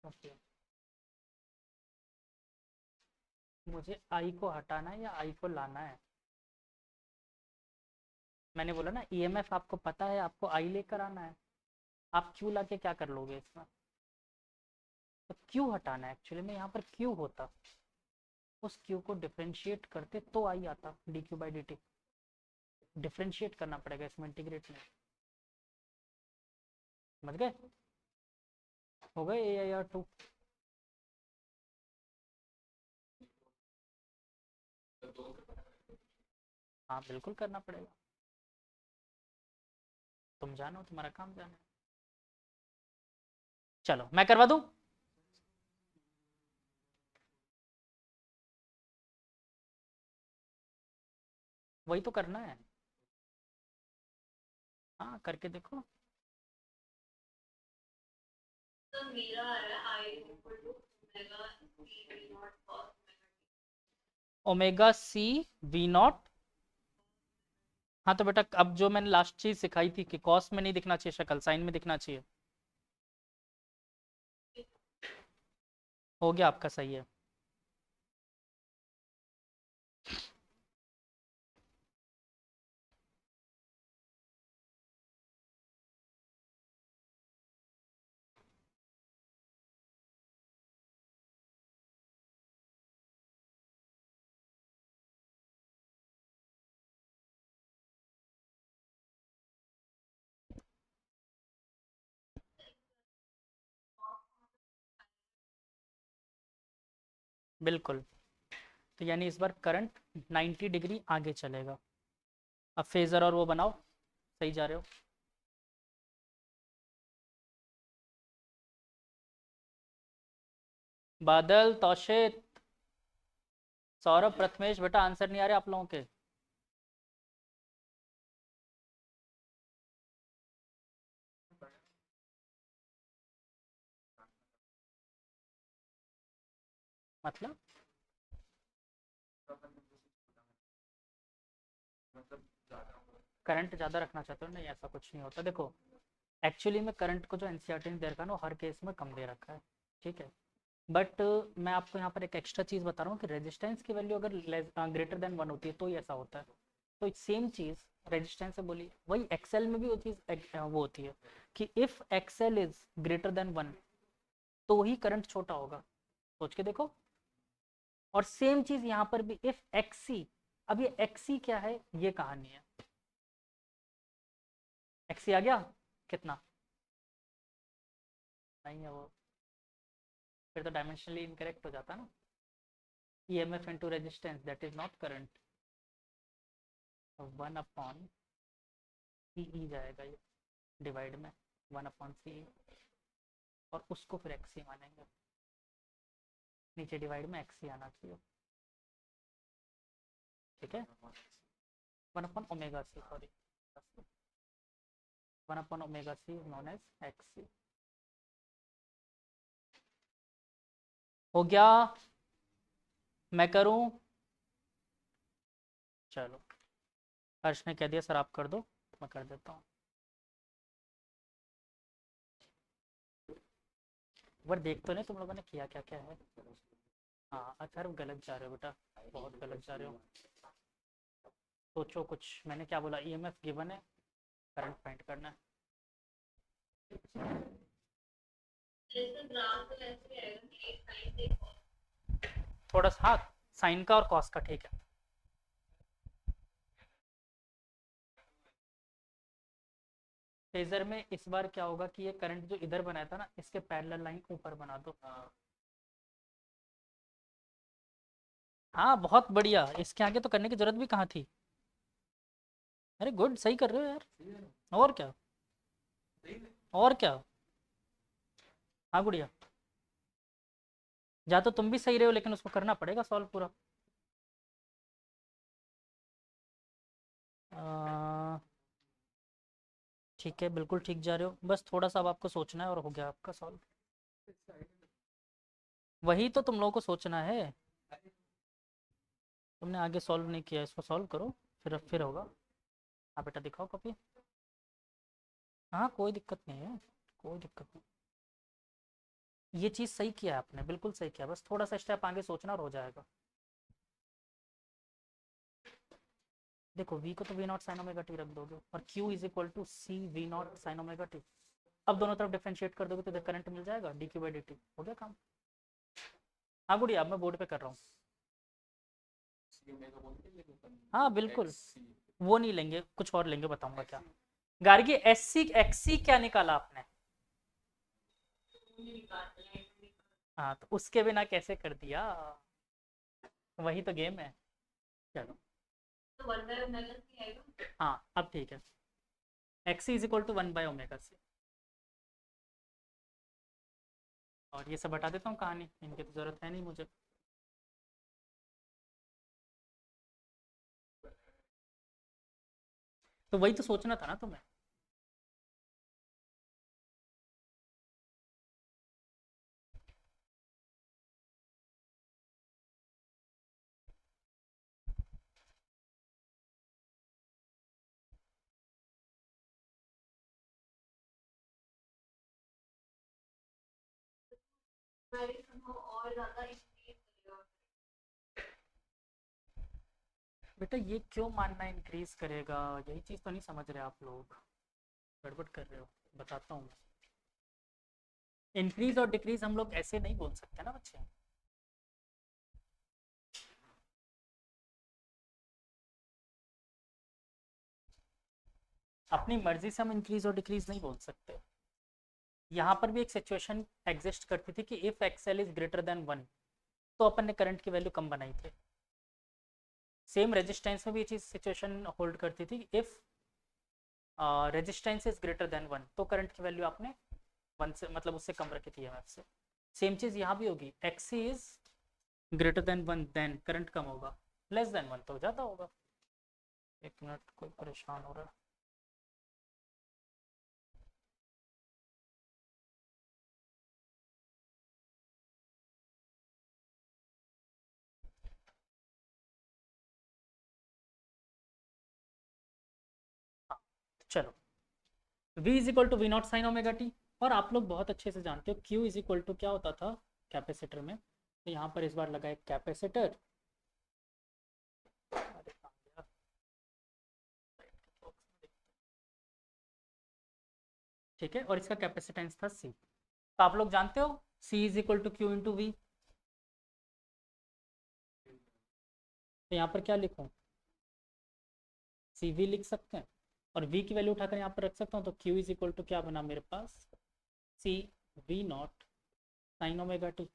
क्यों किया? मुझे आई को हटाना है या आई को लाना है? मैंने बोला ना ईएमएफ आपको पता है, आपको आई लेकर आना है। आप क्यू लाके क्या कर लोगे इसमें? तो क्यू हटाना है एक्चुअली में, यहाँ पर क्यू होता, उस क्यू को डिफरेंशिएट करते तो आई आता D Q by D T. Differentiate करना पड़ेगा इसमें, इंटीग्रेट में। समझ गए? हो गए ए आई आर टू? हाँ बिल्कुल करना पड़ेगा। तुम जानो, तुम्हारा काम जाना है। चलो मैं करवा दूं। वही तो करना है। हाँ करके देखो। Omega C V naught. हाँ तो बेटा अब जो मैंने लास्ट चीज सिखाई थी कि कॉस में नहीं दिखना चाहिए, शक्ल साइन में दिखना चाहिए। हो गया आपका, सही है। बिल्कुल। तो यानी इस बार करंट 90 डिग्री आगे चलेगा। अब फेजर और वो बनाओ, सही जा रहे हो। बादल, तौशित, सौरभ, प्रथमेश, बेटा आंसर नहीं आ रहे आप लोगों के? मतलब करंट ज़्यादा रखना चाहते हो? नहीं ऐसा कुछ नहीं होता, देखो। एक्चुअली में करंट को जो एनसीईआरटी ने दे रखा है ना, वो हर केस में कम दे रखा है। ठीक है। बट मैं आपको यहाँ पर एक एक्स्ट्रा चीज़ बता रहा हूँ कि रेजिस्टेंस की वैल्यू अगर ग्रेटर देन 1 होती है तो ही ऐसा होता है। तो सेम चीज़ रेजिस्टेंस से बोली, वही एक्सएल में भी वो चीज़ वो होती है कि if XL is greater then 1 तो ही करंट छोटा होगा। सोच के देखो। और सेम चीज़ यहाँ पर भी इफ़ एक्सी, अब ये एक्सी क्या है, ये कहानी है। एक्सी आ गया कितना? नहीं है वो, फिर तो डायमेंशनली इनकरेक्ट हो जाता ना। EMF into resistance that is not current. 1 upon C जाएगा ये, डिवाइड में 1 अपॉन सी, और उसको फिर एक्सी मानेंगे। नीचे डिवाइड में एक्सी आना चाहिए। ठीक है। 1 upon omega C, sorry, 1 upon omega C known as X C. हो गया? मैं करूं? चलो, हर्ष ने कह दिया सर आप कर दो, मैं कर देता हूँ। एक बार देख तो नहीं तुम लोगों ने किया क्या क्या है। हाँ अच्छा गलत जा रहे हो बेटा, बहुत गलत जा रहे हो। सोचो कुछ, मैंने क्या बोला, ईएमएफ गिवन है, करंट फाइंड करना है। थोड़ा सा हाँ, साइन का और कॉस का, ठीक है। फेजर में इस बार क्या होगा कि ये करंट जो इधर बनाया था ना, इसके पैरेलल लाइन ऊपर बना दो। हाँ बहुत बढ़िया, इसके आगे तो करने की जरूरत भी कहाँ थी। अरे गुड, सही कर रहे हो यार। और क्या, और क्या। हाँ गुड़िया, या तो तुम भी सही रहे हो, लेकिन उसको करना पड़ेगा सॉल्व पूरा। आ, ठीक है, बिल्कुल ठीक जा रहे हो, बस थोड़ा सा अब आपको सोचना है और हो गया आपका सॉल्व। वही तो तुम लोगों को सोचना है, तुमने आगे सॉल्व नहीं किया, इसको सॉल्व करो, फिर होगा। हाँ बेटा दिखाओ कॉपी। हाँ कोई दिक्कत नहीं है, कोई दिक्कत नहीं। ये चीज़ सही किया है आपने, बिल्कुल सही किया, बस थोड़ा सा स्टेप आगे सोचना और हो जाएगा। देखो v को तो v naught sine omega T रख दोगे, और q is equal to C v naught sine omega T. अब दोनों तरफ डिफरेंशिएट कर दोगे तो इधर करंट मिल जाएगा, D Q by D T, हो गया काम। हाँ गुड़िया, अब मैं बोर्ड पे कर रहा हूँ। हाँ बिल्कुल, वो नहीं लेंगे, कुछ और लेंगे, बताऊंगा क्या। गार्गी एस सी एक्स सी क्या निकाला आपने। हाँ तो उसके बिना कैसे कर दिया, वही तो गेम है। चलो, हाँ अब ठीक है, X C is equal to one by omega C. और ये सब हटा देता हूँ कहानी, इनकी तो जरूरत है नहीं मुझे। तो वही तो सोचना था ना तुम्हें। बेटा ये क्यों मानना इंक्रीज करेगा, यही चीज़ तो नहीं समझ रहे आप लोग, गड़बड़ कर रहे हो, बताता हूँ मैं। इंक्रीज और डिक्रीज हम लोग ऐसे नहीं बोल सकते ना बच्चे, अपनी मर्जी से हम इंक्रीज और डिक्रीज नहीं बोल सकते। यहाँ पर भी एक सिचुएशन एग्जिस्ट करती थी कि if XL is greater than one, तो अपन ने करंट की वैल्यू कम बनाई थी। सेम रेजिस्टेंस में भी ये चीज़ सिचुएशन होल्ड करती थी, if resistance is greater than one, तो करंट की वैल्यू आपने वन से मतलब उससे कम रखी थी एमएफ से। सेम चीज़ यहाँ भी होगी, X is greater than one, then current कम होगा, लेस देन वन तो ज़्यादा होगा। एक मिनट, कोई परेशान हो रहा है। हाँ, चलो, v is equal to V not sine omega T, और आप लोग बहुत अच्छे से जानते हो q इज इक्वल टू क्या होता था कैपेसिटर में, तो यहाँ पर इस बार लगा एक कैपेसिटर। ठीक है, और इसका कैपेसिटेंस था c, तो आप लोग जानते हो c is equal to Q into V. तो यहाँ पर क्या लिखूँ, सी वी लिख सकते हैं, और v की वैल्यू उठाकर यहाँ पर रख सकता हूँ, तो q इज इक्वल टू क्या बना मेरे पास, C V not sine omega T,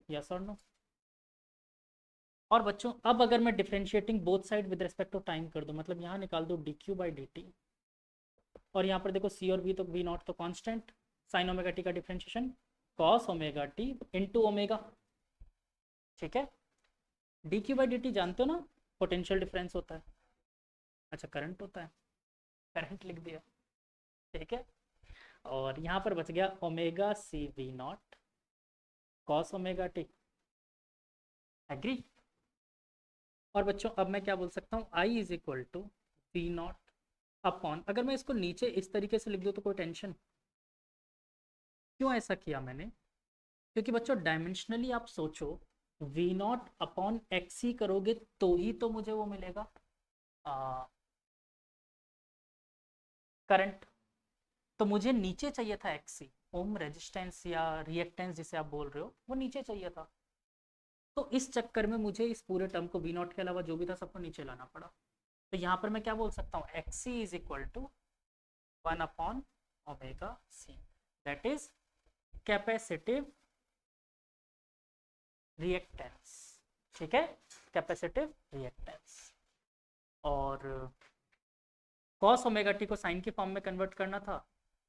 yes और नो। और बच्चों अब अगर मैं differentiating both side with respect to time कर दूं, मतलब यहाँ निकाल दो D Q by D T, और यहाँ पर देखो सी और वी, तो वी नॉट तो कांस्टेंट, साइन ओमेगा टी का differentiation cos omega T into omega. ठीक है, D Q by D T जानते हो ना, पोटेंशियल डिफरेंस होता है, अच्छा करंट होता है, करंट लिख दिया। ठीक है, और यहाँ पर बच गया omega C V nought cos omega T, agree. और बच्चों अब मैं क्या बोल सकता हूँ, I is equal to V not upon, अगर मैं इसको नीचे इस तरीके से लिख दूँ तो कोई टेंशन, क्यों ऐसा किया मैंने, क्योंकि बच्चों डायमेंशनली आप सोचो, वी नॉट अपॉन एक्स ही करोगे तो ही तो मुझे वो मिलेगा करंट। तो मुझे नीचे चाहिए था एक्सी, ओम रेजिस्टेंस या रिएक्टेंस जिसे आप बोल रहे हो, वो नीचे चाहिए था। तो इस चक्कर में मुझे इस पूरे टर्म को वी नॉट के अलावा जो भी था सबको नीचे लाना पड़ा। तो यहाँ पर मैं क्या बोल सकता हूँ, एक्सी इज इक्वल टू 1/ओमेगा C, that is capacitive reactance. ठीक है, कैपेसिटिव रिएक्टेंस। और कॉस ओमेगा टी को साइन की फॉर्म में कन्वर्ट करना था,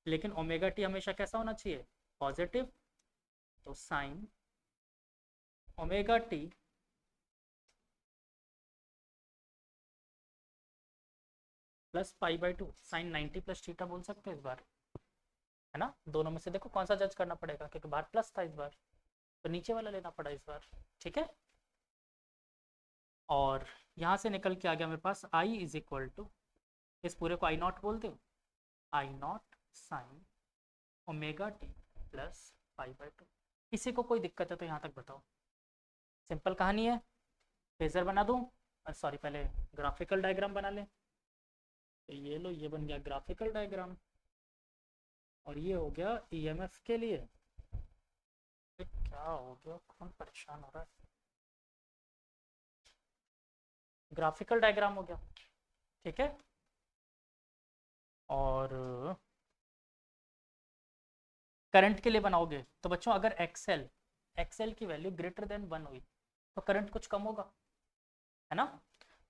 लेकिन ओमेगा टी हमेशा कैसा होना चाहिए, पॉजिटिव। तो sine omega T plus pi by two, sine 90 plus theta बोल सकते हो इस बार, है ना। दोनों में से देखो कौन सा जज करना पड़ेगा, क्योंकि बाहर प्लस था इस बार, तो नीचे वाला लेना पड़ा इस बार। ठीक है, और यहाँ से निकल के आ गया मेरे पास आई इज इक्वल टू, इस पूरे को आई नॉट बोल दो, I not sine omega T plus pi by two. किसी को कोई दिक्कत है तो यहाँ तक बताओ, सिंपल कहानी है। फेजर बना दूँ, सॉरी पहले ग्राफिकल डायग्राम बना लें। तो ये लो, ये बन गया ग्राफिकल डायग्राम, और ये हो गया ईएमएफ के लिए। क्या हो गया, कौन परेशान हो रहा है, ग्राफिकल डायग्राम हो गया। ठीक है, और करंट के लिए बनाओगे तो बच्चों अगर एक्सएल एक्सएल की वैल्यू ग्रेटर देन 1 हुई तो करंट कुछ कम होगा, है ना।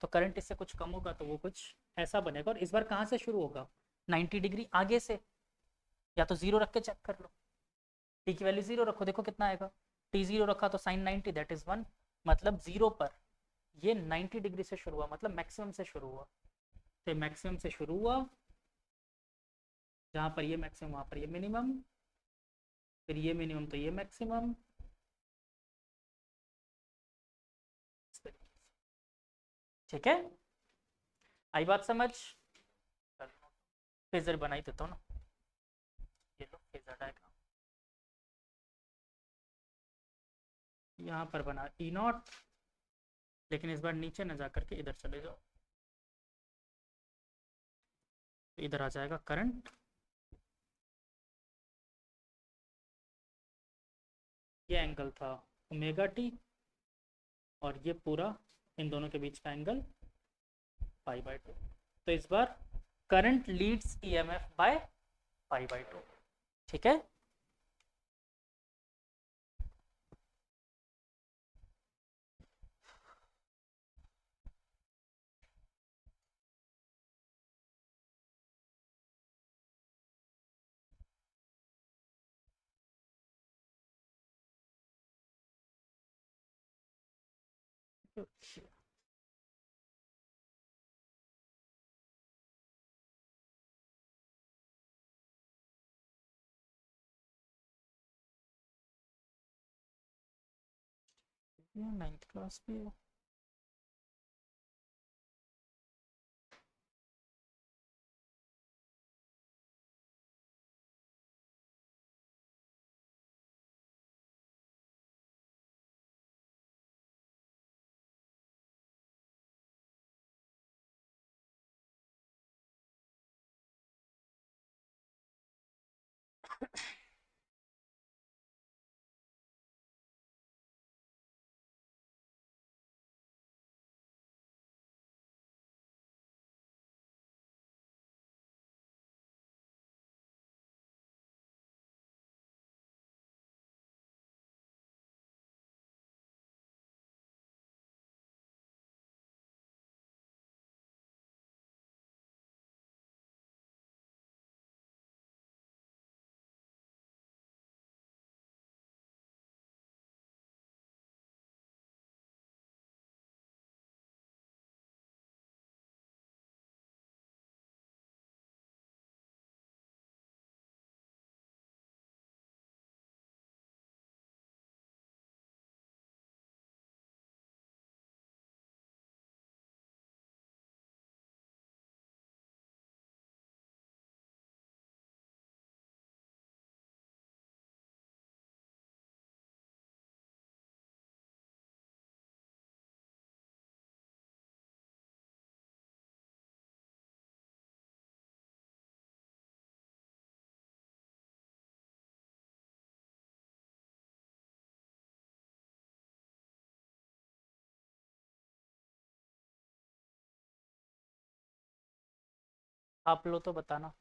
तो करंट इससे कुछ कम होगा तो वो कुछ ऐसा बनेगा, और इस बार कहाँ से शुरू होगा, 90 डिग्री आगे से। या तो जीरो रख के चेक कर लो, टी की वैल्यू जीरो रखो, देखो कितना आएगा। टी जीरो रखा तो साइन 90 दैट इज 1, मतलब जीरो पर ये 90 डिग्री से शुरू हुआ, मतलब मैक्सिमम से शुरू हुआ। तो मैक्सिमम से शुरू हुआ, जहाँ पर ये मैक्सिमम वहाँ पर ये मिनिमम, फिर ये मिनिमम तो ये मैक्सिमम। ठीक है, आई बात समझ। फेजर बनाई देता हूँ ना, ये लो फेजर डायग्राम, यहाँ पर बना ई नॉट, लेकिन इस बार नीचे न जा करके इधर चले जाओ, इधर आ जाएगा करंट। ये एंगल था ओमेगा टी, और ये पूरा इन दोनों के बीच का एंगल पाई बाई टू। तो इस बार current leads EMF by pi by two. ठीक है, ये 9th क्लास पे है। आप लो तो बताना।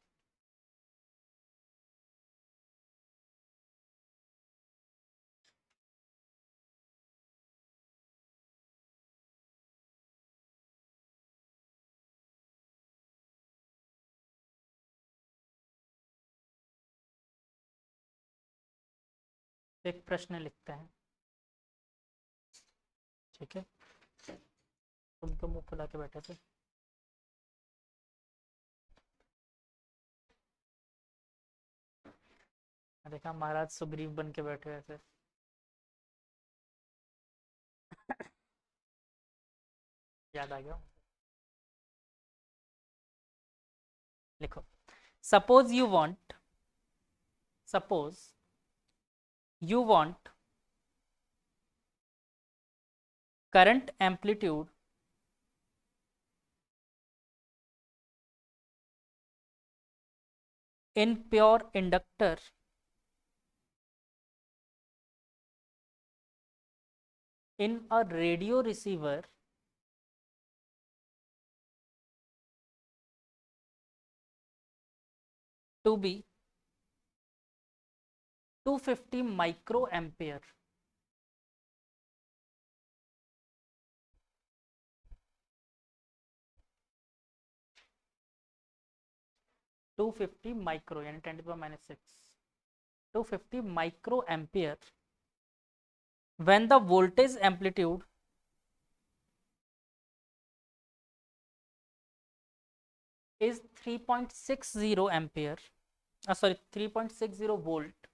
एक प्रश्न लिखते हैं, ठीक है। तुम तो मुंह फुला के बैठे थे। देखा, महाराज सुग्रीव बन के बैठे हुए थे। याद आ गया। लिखो, suppose you want, suppose you want current amplitude in pure inductor in a radio receiver to be 250 microampere. Two fifty micro यानी 10⁻⁶, 250 microampere when the voltage amplitude is 3.60 ampere, sorry, 3.60 volt,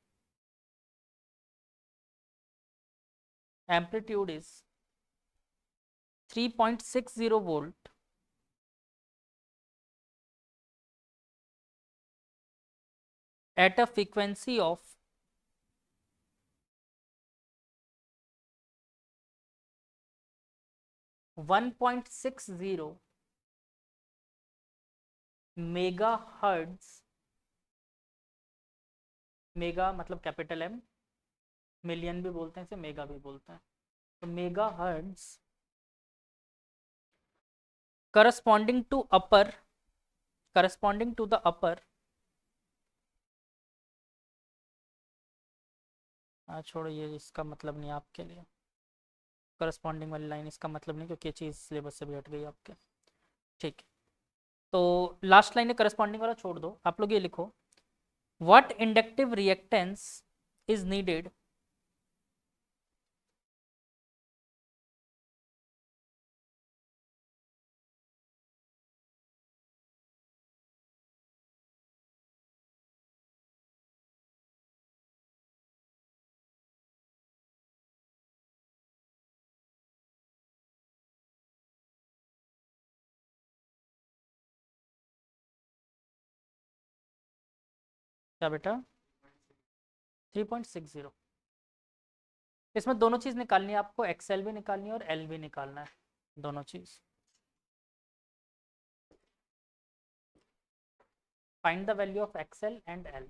amplitude is 3.60 volt at a frequency of 1.60 megahertz, mega मतलब capital M, million भी बोलते हैं इसे, mega भी बोलते हैं, तो megahertz corresponding to upper, corresponding to the upper, छोड़ो ये, इसका मतलब नहीं आपके लिए, करस्पॉन्डिंग वाली लाइन इसका मतलब नहीं, क्योंकि ये चीज़ सिलेबस से भी हट गई आपके, ठीक है। तो लास्ट लाइन है करस्पॉन्डिंग वाला, छोड़ दो, आप लोग ये लिखो, what inductive reactance is needed क्या बेटा, 3.60, इसमें दोनों चीज़ निकालनी है आपको, एक्सएल भी निकालनी है और एल भी निकालना है, दोनों चीज़। Find the value of XL and L.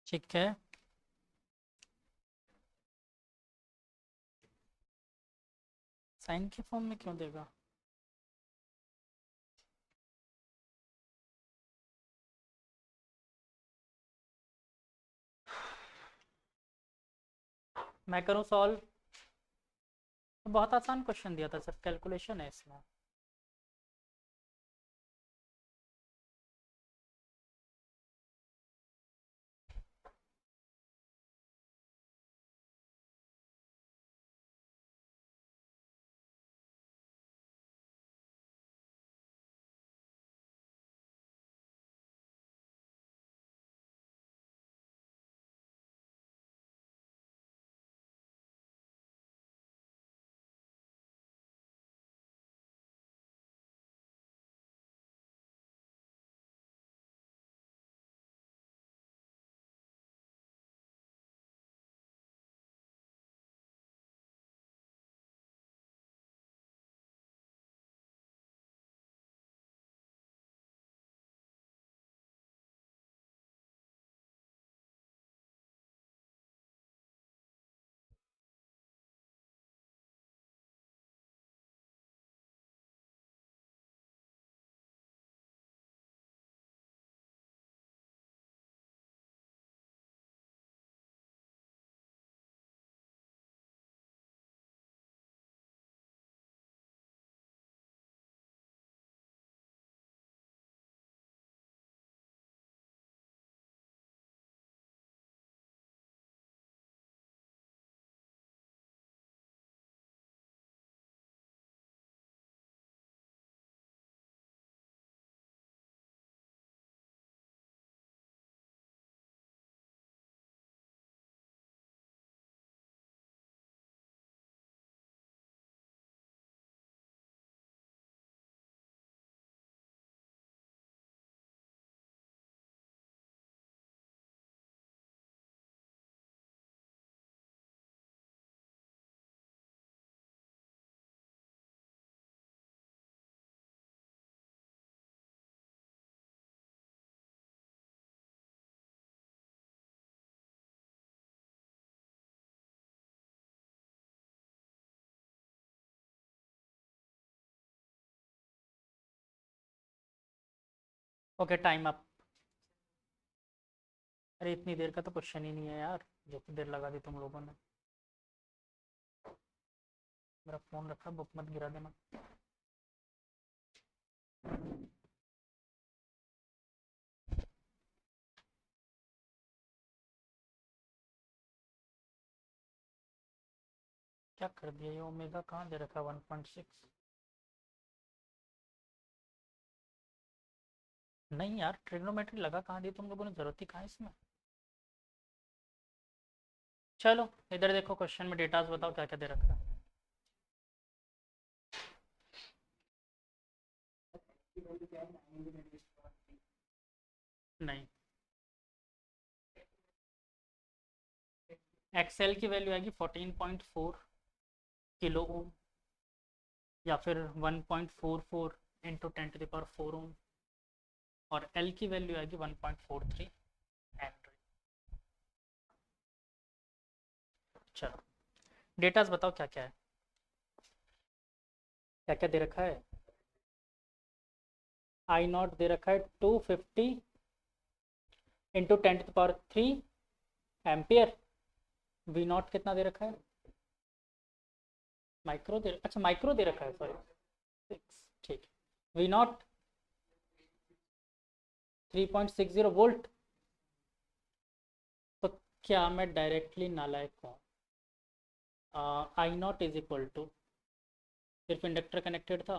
ठीक है, साइन के फॉर्म में क्यों देगा? मैं करूँ सॉल्व? बहुत आसान क्वेश्चन दिया था, सिर्फ कैलकुलेशन है इसमें। Okay, time up. अरे इतनी देर का तो क्वेश्चन ही नहीं है यार, जो देर लगा दी तुम लोगों ने। मेरा फोन रखा, बुक मत गिरा देना। क्या कर दिया ये? ओमेगा कहाँ दे रखा है? 1.6? नहीं यार, ट्रिग्नोमेट्री लगा कहाँ दी तुम लोगों ने? जरूरत ही कहाँ है इसमें। चलो इधर देखो, क्वेश्चन में डेटाज बताओ क्या क्या दे रखा है। नहीं, एक्सेल की वैल्यू आएगी 14.4 किलो ओम, या फिर 1.44 इंटू 10⁴ ओम, और एल की वैल्यू आएगी 1.43 हेनरी। चलो डेटाज बताओ क्या क्या है, क्या क्या दे रखा है। आई नॉट दे रखा है 250 इंटू 10⁻³ एम्पियर। वी नॉट कितना दे रखा है? माइक्रो दे, अच्छा माइक्रो दे रखा है, सॉरी 6, ठीक है। V naught 3.60 volt. तो क्या मैं डायरेक्टली नालायक हूँ? I naught is equal to, सिर्फ इंडक्टर कनेक्टेड था,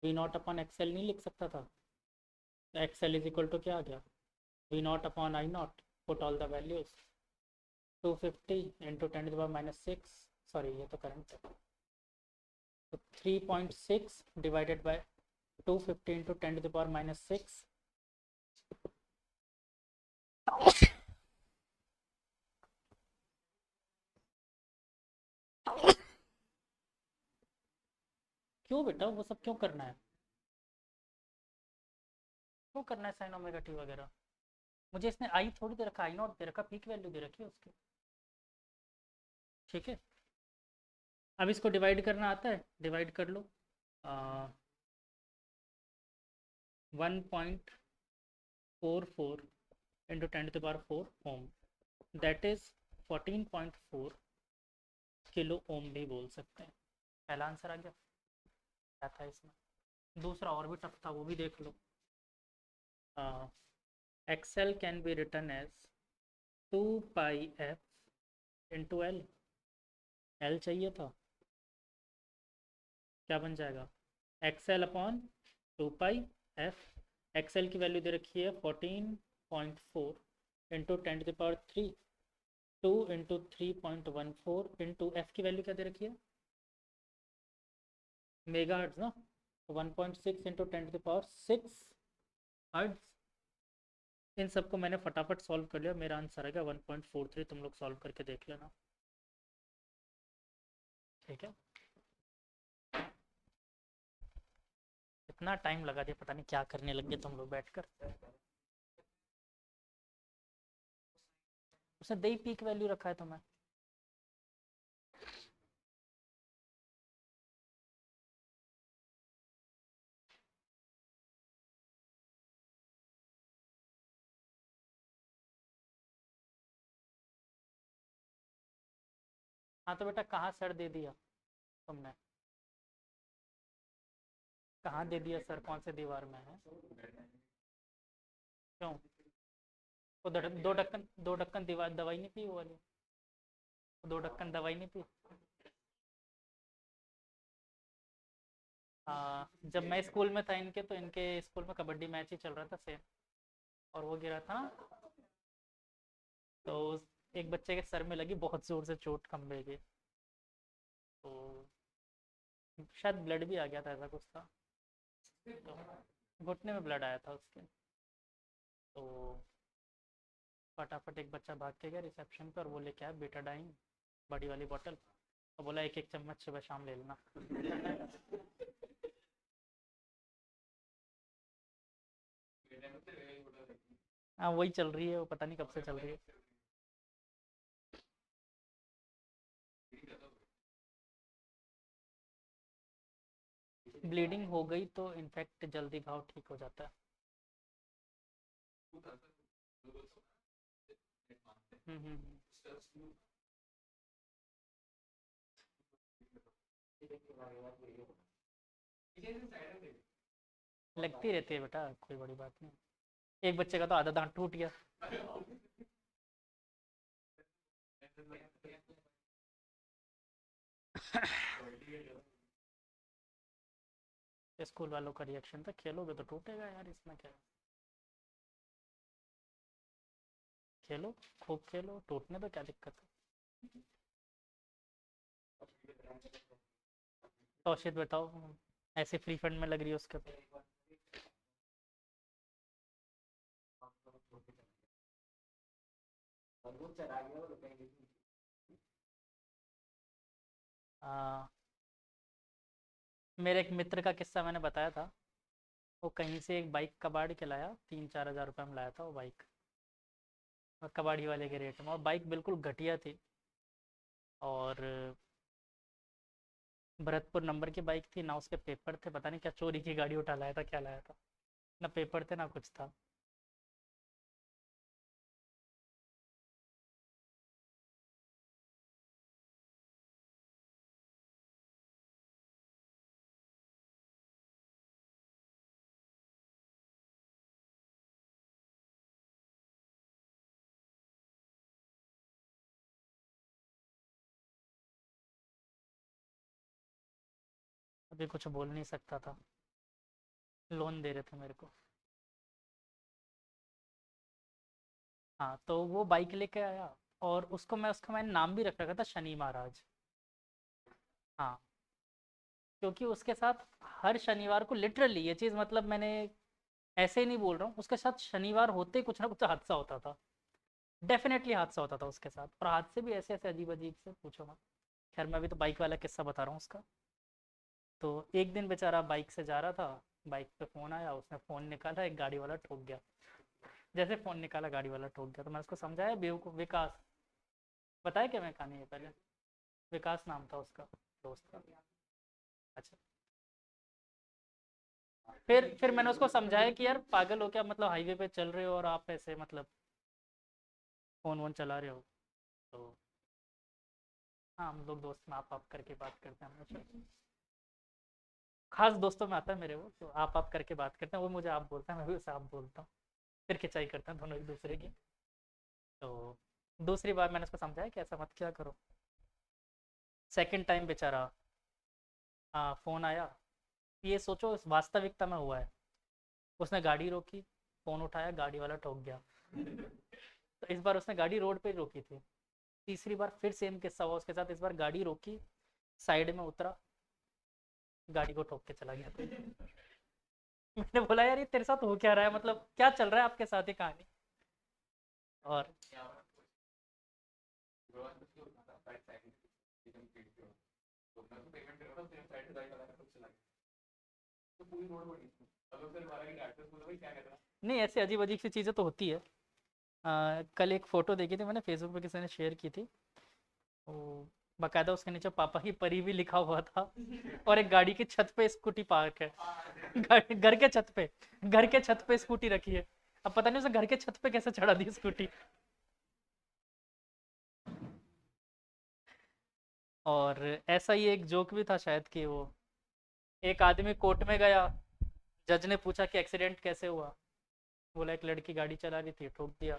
वी नॉट अपॉन एक्सएल नहीं लिख सकता था? तो एक्सएल इज इक्वल टू क्या आ गया? V not upon I naught, put all the values. 250 into 10⁻⁻⁶, sorry ये तो करंट है, तो 3.6 डिवाइडेड बाय 250 इंटू 10⁻⁻⁶। क्यों बेटा, वो सब क्यों करना है? क्यों करना है साइन ओमेगा टी वगैरह? मुझे इसने आई थोड़ी दे रखा, आई नॉट दे रखा, पीक वैल्यू दे रखी है उसकी। ठीक है, अब इसको डिवाइड करना आता है, डिवाइड कर लो। 1.44 into 10⁴ ohm, that is 14.4 kilo ohm भी बोल सकते हैं। पहला आंसर आ गया। क्या था इसमें? दूसरा और भी टफ था, वो भी देख लो। XL can be written as 2πf into L. L चाहिए था, क्या बन जाएगा? XL upon 2πf। एक्सएल की वैल्यू दे रखी है 14.4 इंटू 10⁻3, 2 इंटू 3.14 इंटू एफ की वैल्यू क्या दे रखी है? मेगा हर्ट्ज ना, 1.6 इंटू 10⁶ हर्ट्ज। इन सबको मैंने फटाफट सॉल्व कर लिया, मेरा आंसर आएगा 1.43। तुम लोग सॉल्व करके देख लेना। ठीक है, इतना टाइम लगा दिया, पता नहीं क्या करने लग गए तुम लोग बैठकर। उसने दे पीक वैल्यू रखा है तुम्हें। हाँ तो बेटा कहाँ सर दे दिया तुमने? कहाँ दे दिया सर, कौन से दीवार में है? क्यों? वो दो ढक्कन दीवार दवाई नहीं पी वो वाली? दो ढक्कन दवाई नहीं पी? हाँ, जब मैं स्कूल में था इनके, तो इनके स्कूल में कबड्डी मैच ही चल रहा था सेम, और वो गिरा था ना, तो एक बच्चे के सर में लगी बहुत जोर से चोट, खंबे की, तो शायद ब्लड भी आ गया था, ऐसा कुछ था, तो घुटने में ब्लड आया था उसके। तो फटाफट एक बच्चा भाग के गया रिसेप्शन पर, वो लेके आया बेटाडाइन बड़ी वाली बोतल, और बोला एक एक चम्मच सुबह शाम ले लेना। हाँ वही चल रही है, वो पता नहीं कब से चल रही है। ब्लीडिंग हो गई तो इनफेक्ट जल्दी घाव ठीक हो जाता है। हम्म। लगती रहती है बेटा, कोई बड़ी बात नहीं। एक बच्चे का तो आधा दांत टूट गया। स्कूल वालों का रिएक्शन था, खेलोगे तो टूटेगा यार, इसमें क्या है? खेलो, खूब खेलो, टूटने तो क्या दिक्कत है? तौशीद बताओ, ऐसे फ्री फंड में लग रही है उसके ऊपर। आ, मेरे एक मित्र का किस्सा मैंने बताया था, वो कहीं से एक बाइक कबाड़ के लाया, 3-4 हज़ार रुपये में लाया था वो बाइक, और कबाड़ी वाले के रेट में, और बाइक बिल्कुल घटिया थी, और भरतपुर नंबर की बाइक थी, ना उसके पेपर थे, पता नहीं क्या चोरी की गाड़ी उठा लाया था, क्या लाया था, ना पेपर थे ना कुछ था। अभी कुछ बोल नहीं सकता था, लोन दे रहे थे मेरे को। हाँ तो वो बाइक लेके आया, और उसका मैंने नाम भी रख रखा था शनि महाराज। हाँ, क्योंकि उसके साथ हर शनिवार को, लिटरली ये चीज़ मतलब मैंने ऐसे ही नहीं बोल रहा हूँ, उसके साथ शनिवार होते ही कुछ ना कुछ हादसा होता था, डेफिनेटली हादसा होता था उसके साथ, और हादसे भी ऐसे ऐसे अजीब अजीब से, पूछो मत। खैर मैं अभी तो बाइक वाला किस्सा बता रहा हूँ उसका। तो एक दिन बेचारा बाइक से जा रहा था, बाइक पे फ़ोन आया, उसने फ़ोन निकाला, एक गाड़ी वाला ठोक गया, जैसे फोन निकाला गाड़ी वाला ठोक गया, तो मैं उसको समझाया बेवकूफ विकास। बताया क्या मैं कहानी है पहले? विकास नाम था उसका, दोस्त का। अच्छा, फिर मैंने उसको समझाया कि यार पागल हो क्या, मतलब हाईवे पे चल रहे हो और आप ऐसे मतलब फोन वोन चला रहे हो। तो हाँ, हम लोग दोस्त में आप करके बात करते हैं हमेशा। खास दोस्तों में आता है मेरे वो, तो आप करके बात करते हैं, वो मुझे आप बोलता है, मैं भी उसे आप बोलता हूँ। फिर खिंचाई करते हैं दोनों एक दूसरे की। तो दूसरी बार मैंने उसको समझाया कि ऐसा मत क्या करो। सेकंड टाइम बेचारा, हाँ फ़ोन आया। ये सोचो इस वास्तविकता में हुआ है। उसने गाड़ी रोकी, फ़ोन उठाया, गाड़ी वाला ठोक गया। तो इस बार उसने गाड़ी रोड पे रोकी थी। तीसरी बार फिर सेम किस्सा हुआ उसके साथ। इस बार गाड़ी रोकी, साइड में उतरा, गाड़ी को ठोक के चला गया। मैंने बोला यार ये तेरे साथ हो क्या रहा है, मतलब क्या चल रहा है आपके साथ ये कहानी। और नहीं, ऐसे अजीब अजीब सी चीज़ें तो होती है। कल एक फ़ोटो देखी थी मैंने, फेसबुक पे किसी ने शेयर की थी। वो बाकायदा उसके नीचे पापा की परी भी लिखा हुआ था। और एक गाड़ी की छत पे स्कूटी पार्क है। घर के छत पे, घर के छत पे स्कूटी रखी है। अब पता नहीं उसने घर के छत पे कैसे चढ़ा दी स्कूटी। और ऐसा ही एक जोक भी था शायद कि वो, एक आदमी कोर्ट में गया, जज ने पूछा कि एक्सीडेंट कैसे हुआ। बोला एक लड़की गाड़ी चला रही थी, ठोक दिया।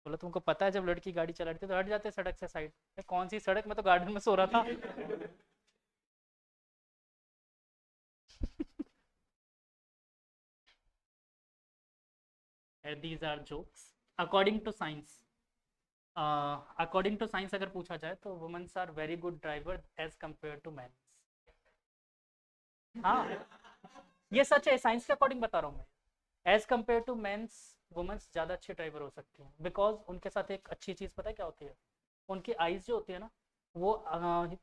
बोला तुमको पता है जब लड़की गाड़ी चला रही थी तो हट जाते सड़क से साइड। कौन सी सड़क, मैं तो गार्डन में सो रहा था। These are jokes according to science. According to science अगर पूछा जाए तो womens are very good driver as compare to man. हाँ, ये सच है, साइंस के अकॉर्डिंग बता रहा हूँ मैं। As compare to mens, womens ज़्यादा अच्छे ड्राइवर हो सकती हैं, बिकॉज उनके साथ एक अच्छी चीज़ पता है क्या होती है? उनकी आइज़ जो होती है ना, वो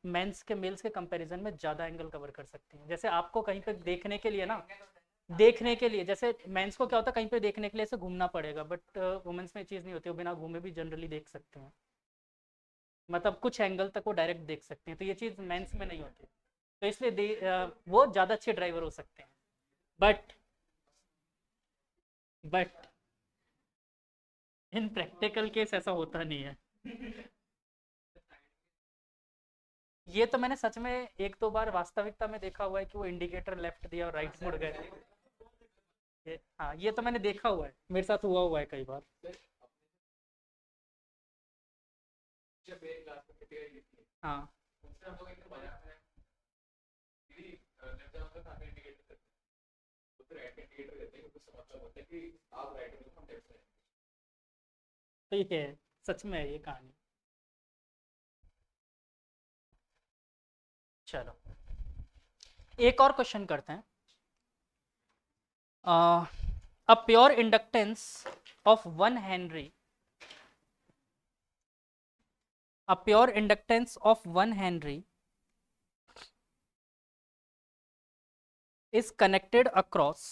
मेंस के मेल्स के कंपैरिजन में ज़्यादा एंगल कवर कर सकती हैं। जैसे आपको कहीं पे देखने के लिए ना, देखने के लिए जैसे मेंस को क्या होता है, कहीं पे देखने के लिए ऐसे घूमना पड़ेगा, बट वुमेन्स में ये चीज़ नहीं होती, वो बिना घूमे भी जनरली देख सकते हैं। मतलब कुछ एंगल तक वो डायरेक्ट देख सकते हैं, तो ये चीज़ मेंस में नहीं होती। तो इसलिए वो ज़्यादा अच्छे ड्राइवर हो सकते हैं। But but in practical case ऐसा होता नहीं है। ये तो मैंने सच में एक दो बार वास्तविकता में देखा हुआ है कि वो इंडिकेटर लेफ्ट दिया और राइट मुड़ गए। हाँ, ये तो मैंने देखा हुआ है, मेरे साथ हुआ है कई बार। हाँ, तो ये है, सच में है ये कहानी। चलो एक और क्वेश्चन करते हैं। A pure inductance of 1 Henry, a pure inductance of 1 Henry is connected across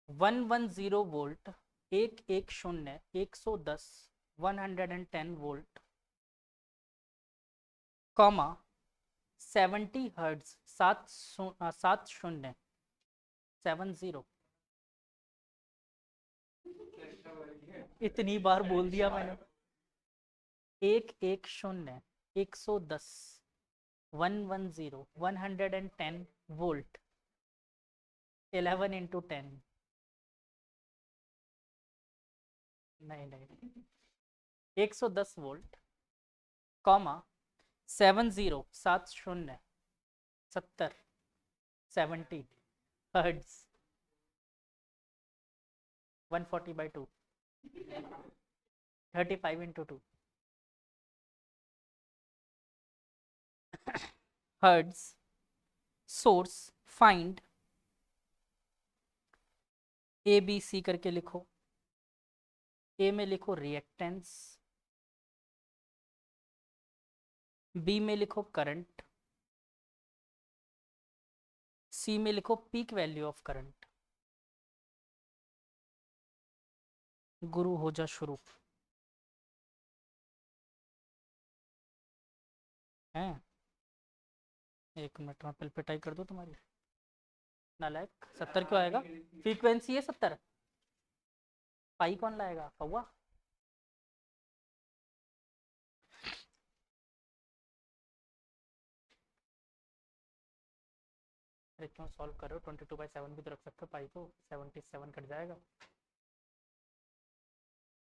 110 volt, 110, 110, 110 volt, comma 70 hertz, 70, 70। इतनी बार बोल दिया मैंने। 110, 110, 110, 110 वोल्ट, 11 × 10। नहीं नहीं, 110 volt, comma 70, 70, 70, 70 hertz, 140/2, 35 × 2 hertz. Source find, A B C करके लिखो। ए में लिखो रिएक्टेंस, बी में लिखो करंट, सी में लिखो पीक वैल्यू ऑफ करंट। गुरु हो जा शुरू है। एक मिनट में पिल पिटाई कर दो तुम्हारी। नालायक 70 क्यों आएगा? फ्रीक्वेंसी है 70। पाई कौन लाएगा? कौवा। अरे क्यों सॉल्व कर रहे हो? 22/7 भी तो रख सकते हो पाई को, 77 कट जाएगा।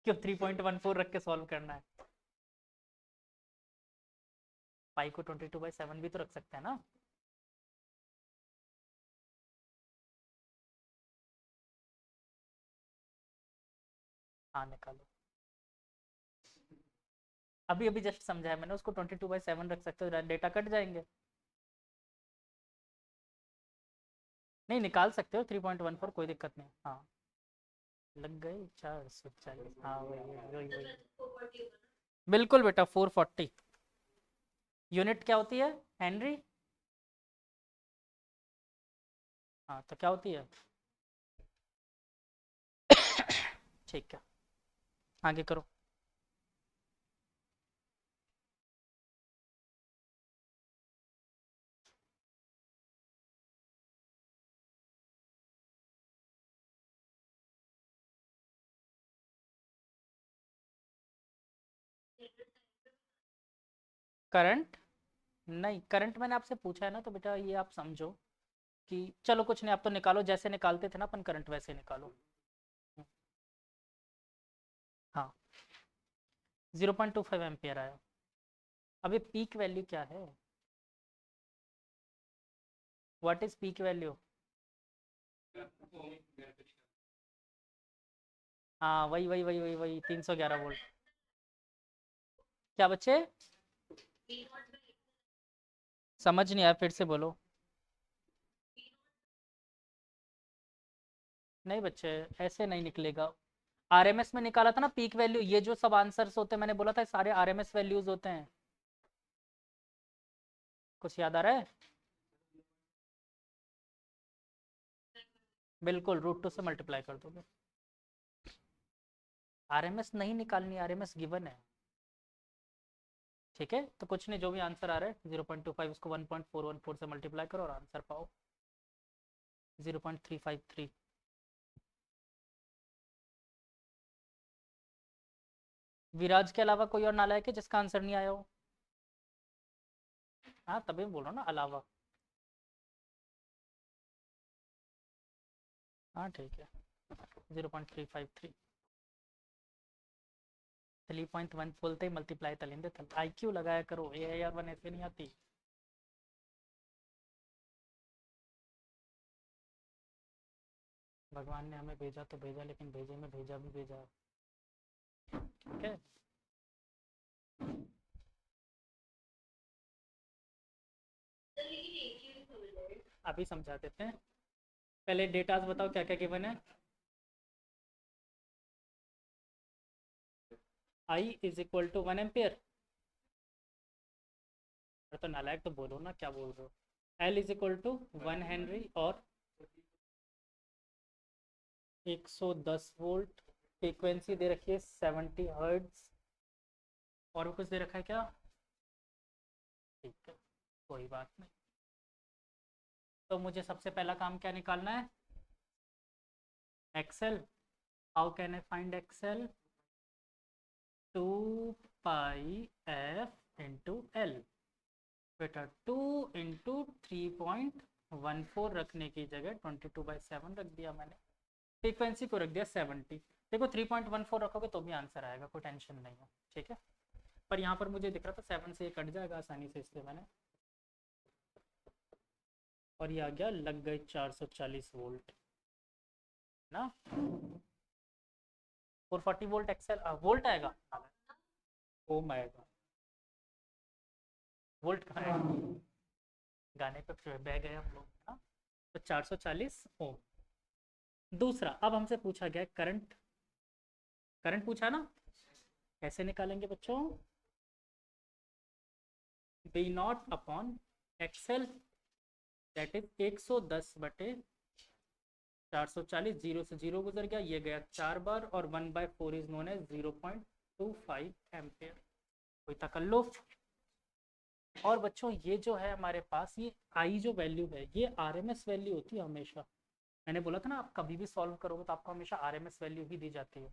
क्यों 3.14 रख के सॉल्व करना है? पाई को 22/7 भी तो रख सकते हैं ना। हाँ निकालो। अभी अभी जस्ट समझाया मैंने उसको, 22/7 रख सकते हो, डेटा कट जाएंगे। नहीं निकाल सकते हो 3.14, कोई दिक्कत नहीं। हाँ लग गई 440। हाँ वही। बिल्कुल बेटा 440। यूनिट क्या होती है? हेनरी। हाँ तो क्या होती है? ठीक है आगे करो। करंट नहीं, करंट मैंने आपसे पूछा है ना, तो बेटा ये आप समझो कि चलो कुछ नहीं, आप तो निकालो जैसे निकालते थे ना अपन करंट, वैसे निकालो। हाँ 0.25 एम्पियर आया। अब ये पीक वैल्यू क्या है? What is peak value? हाँ वही 311 वोल्ट। क्या बच्चे? समझ नहीं आया, फिर से बोलो। नहीं बच्चे ऐसे नहीं निकलेगा। आरएमएस में निकाला था ना पीक वैल्यू, ये जो सब आंसर्स होते हैं मैंने बोला था सारे आरएमएस वैल्यूज होते हैं। कुछ याद आ रहा है? बिल्कुल √2 से मल्टीप्लाई कर दोगे। आरएमएस नहीं निकालनी, आरएमएस गिवन है। ठीक है तो कुछ नहीं, जो भी आंसर आ रहा है 0.25 उसको 1.414 से मल्टीप्लाई करो और आंसर पाओ 0.353। विराज के अलावा कोई और नालायक है जिसका आंसर नहीं आया हो? हाँ तभी बोल रहा हूँ ना, अलावा। हाँ ठीक है 0.353। 3.1 बोलते ही मल्टीप्लाई तलेंगे, IQ लगाया करो, AIR1 ऐसे नहीं आती। भगवान ने हमें भेजा तो भेजा, लेकिन भेजे में भेजा भी भेजा। ठीक है अभी समझा देते हैं। पहले डेटाज बताओ क्या क्या गिवन है। I = 1 ampere. तो नालायक तो बोलो ना, क्या बोल रहे हो? L = 1 हेनरी और 110 वोल्ट। फ्रीक्वेंसी दे रखी है 70 हर्ट्ज। और भी कुछ दे रखा है क्या? ठीक है कोई बात नहीं। तो मुझे सबसे पहला काम क्या निकालना है? X L. How can I find X L? 2πf/L। बेटा 2 × 3.14 रखने की जगह 22/7 रख दिया मैंने। फ्रीक्वेंसी को रख दिया 70। देखो 3.14 रखोगे तो भी आंसर आएगा, कोई टेंशन नहीं है। ठीक है पर यहाँ पर मुझे दिख रहा था 7 से ये कट जाएगा आसानी से, इसलिए मैंने, और ये आ गया, लग गए 440 वोल्ट ना। 440 वोल्ट एक्सेल वोल्ट आएगा। ओम आएगा। वोल्ट कहाँ है? गाने पे बह गए हम लोग ना। तो 440 ओम। दूसरा अब हमसे पूछा गया करंट। करंट पूछा ना, कैसे निकालेंगे बच्चों? V0/XL दैट इज 110 बटे 440, जीरो से जीरो गुजर गया, ये गया 4 बार, और 1/4 इज नोन एज 0.25 एम्पियर। कोई तकल्लुफ? और बच्चों ये जो है हमारे पास, ये आई जो वैल्यू है ये आरएमएस वैल्यू होती है हमेशा। मैंने बोला था ना, आप कभी भी सॉल्व करोगे तो आपको हमेशा आरएमएस वैल्यू ही दी जाती है।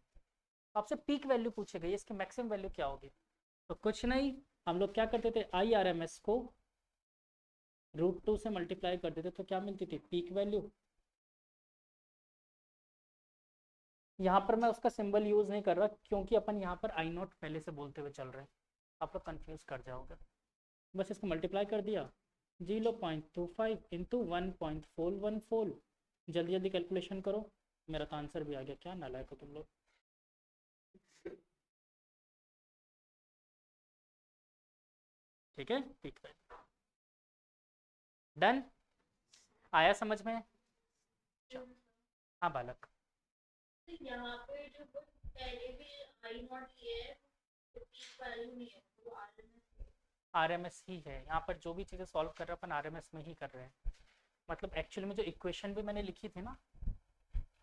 आपसे पीक वैल्यू पूछी गई, इसकी मैक्सिमम वैल्यू क्या होगी? तो कुछ नहीं, हम लोग क्या करते थे, आई आर एम एस को √2 से मल्टीप्लाई करते थे, तो क्या मिलती थी? Peak value. यहाँ पर मैं उसका सिंबल यूज नहीं कर रहा क्योंकि अपन यहाँ पर आई नॉट पहले से बोलते हुए चल रहे हैं, आप लोग कंफ्यूज कर जाओगे। बस इसको मल्टीप्लाई कर दिया, 0.25 इंटू 1.414। जल्दी जल्दी कैलकुलेशन करो, मेरा तो आंसर भी आ गया। क्या नालायक हो तुम लोग। ठीक है, ठीक है, डन। आया समझ में? हाँ बालक। यहाँ पे जो पहले भी आई नॉट ये है, तो पीक वैल्यू नहीं है, वो आरएमएस। आरएमएस ही है, यहाँ पर जो भी चीज़ें सॉल्व कर रहे हैं अपन आरएमएस में ही कर रहे हैं। मतलब एक्चुअली में जो इक्वेशन भी मैंने लिखी थी ना,